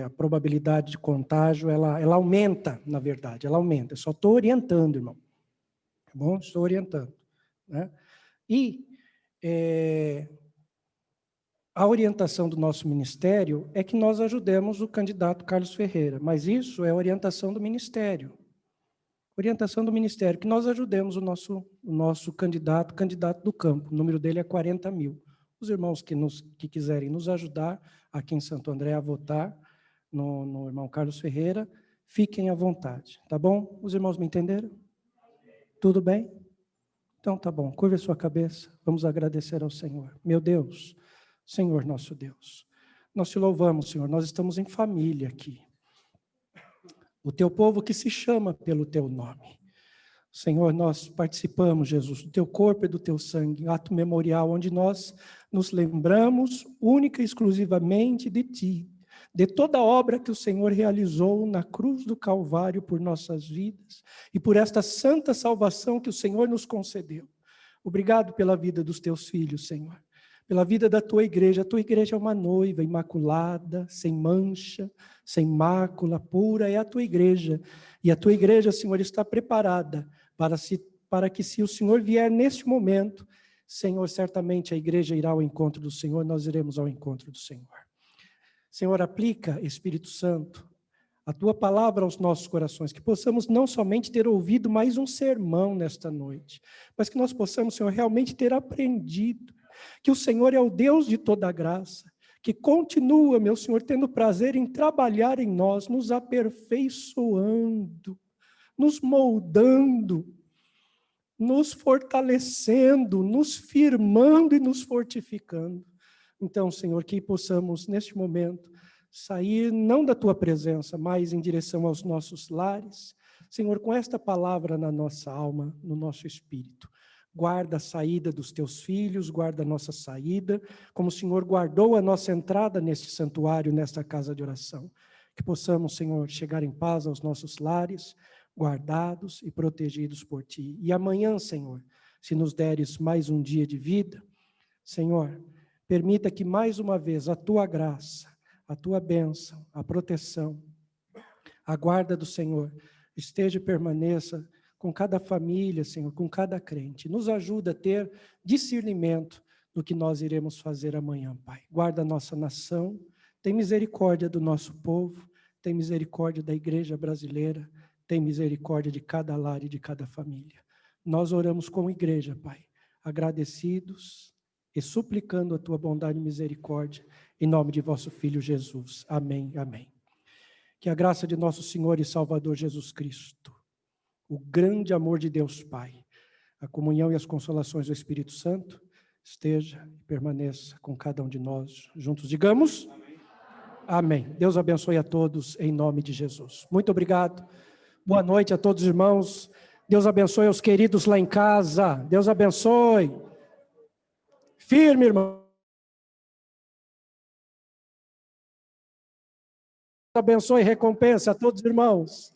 a probabilidade de contágio, ela aumenta, na verdade, ela aumenta. Eu só estou orientando, irmão. Tá bom? Estou orientando, né? E A orientação do nosso ministério é que nós ajudemos o candidato Carlos Ferreira, mas isso é orientação do ministério. Orientação do ministério, que nós ajudemos o nosso candidato do campo. O número dele é 40 mil. Os irmãos que quiserem nos ajudar aqui em Santo André a votar no irmão Carlos Ferreira, fiquem à vontade, tá bom? Os irmãos me entenderam? Tudo bem? Então tá bom, curva a sua cabeça, vamos agradecer ao Senhor. Meu Deus, Senhor nosso Deus, nós te louvamos, Senhor, nós estamos em família aqui. O teu povo que se chama pelo teu nome. Senhor, nós participamos, Jesus, do teu corpo e do teu sangue, ato memorial, onde nós nos lembramos única e exclusivamente de ti, de toda a obra que o Senhor realizou na cruz do Calvário por nossas vidas e por esta santa salvação que o Senhor nos concedeu. Obrigado pela vida dos teus filhos, Senhor, pela vida da tua igreja. A tua igreja é uma noiva imaculada, sem mancha, sem mácula, pura, é a tua igreja. E a tua igreja, Senhor, está preparada para que se o Senhor vier neste momento, Senhor, certamente a igreja irá ao encontro do Senhor, nós iremos ao encontro do Senhor. Senhor, aplica, Espírito Santo, a tua palavra aos nossos corações, que possamos não somente ter ouvido mais um sermão nesta noite, mas que nós possamos, Senhor, realmente ter aprendido que o Senhor é o Deus de toda a graça, que continua, meu Senhor, tendo prazer em trabalhar em nós, nos aperfeiçoando, nos moldando, nos fortalecendo, nos firmando e nos fortificando. Então, Senhor, que possamos, neste momento, sair não da tua presença, mas em direção aos nossos lares, Senhor, com esta palavra na nossa alma, no nosso espírito. Guarda a saída dos teus filhos, guarda a nossa saída, como o Senhor guardou a nossa entrada neste santuário, nesta casa de oração. Que possamos, Senhor, chegar em paz aos nossos lares, guardados e protegidos por ti. E amanhã, Senhor, se nos deres mais um dia de vida, Senhor, permita que mais uma vez a tua graça, a tua bênção, a proteção, a guarda do Senhor esteja e permaneça com cada família, Senhor, com cada crente. Nos ajuda a ter discernimento do que nós iremos fazer amanhã, Pai. Guarda a nossa nação, tem misericórdia do nosso povo, tem misericórdia da igreja brasileira, tem misericórdia de cada lar e de cada família. Nós oramos como igreja, Pai, agradecidos e suplicando a tua bondade e misericórdia, em nome de vosso Filho Jesus. Amém, amém. Que a graça de nosso Senhor e Salvador Jesus Cristo, o grande amor de Deus Pai, a comunhão e as consolações do Espírito Santo, esteja e permaneça com cada um de nós. Juntos digamos? Amém. Amém. Deus abençoe a todos, em nome de Jesus. Muito obrigado. Boa noite a todos os irmãos. Deus abençoe os queridos lá em casa. Deus abençoe. Firme, irmão. Deus abençoe e recompensa a todos os irmãos.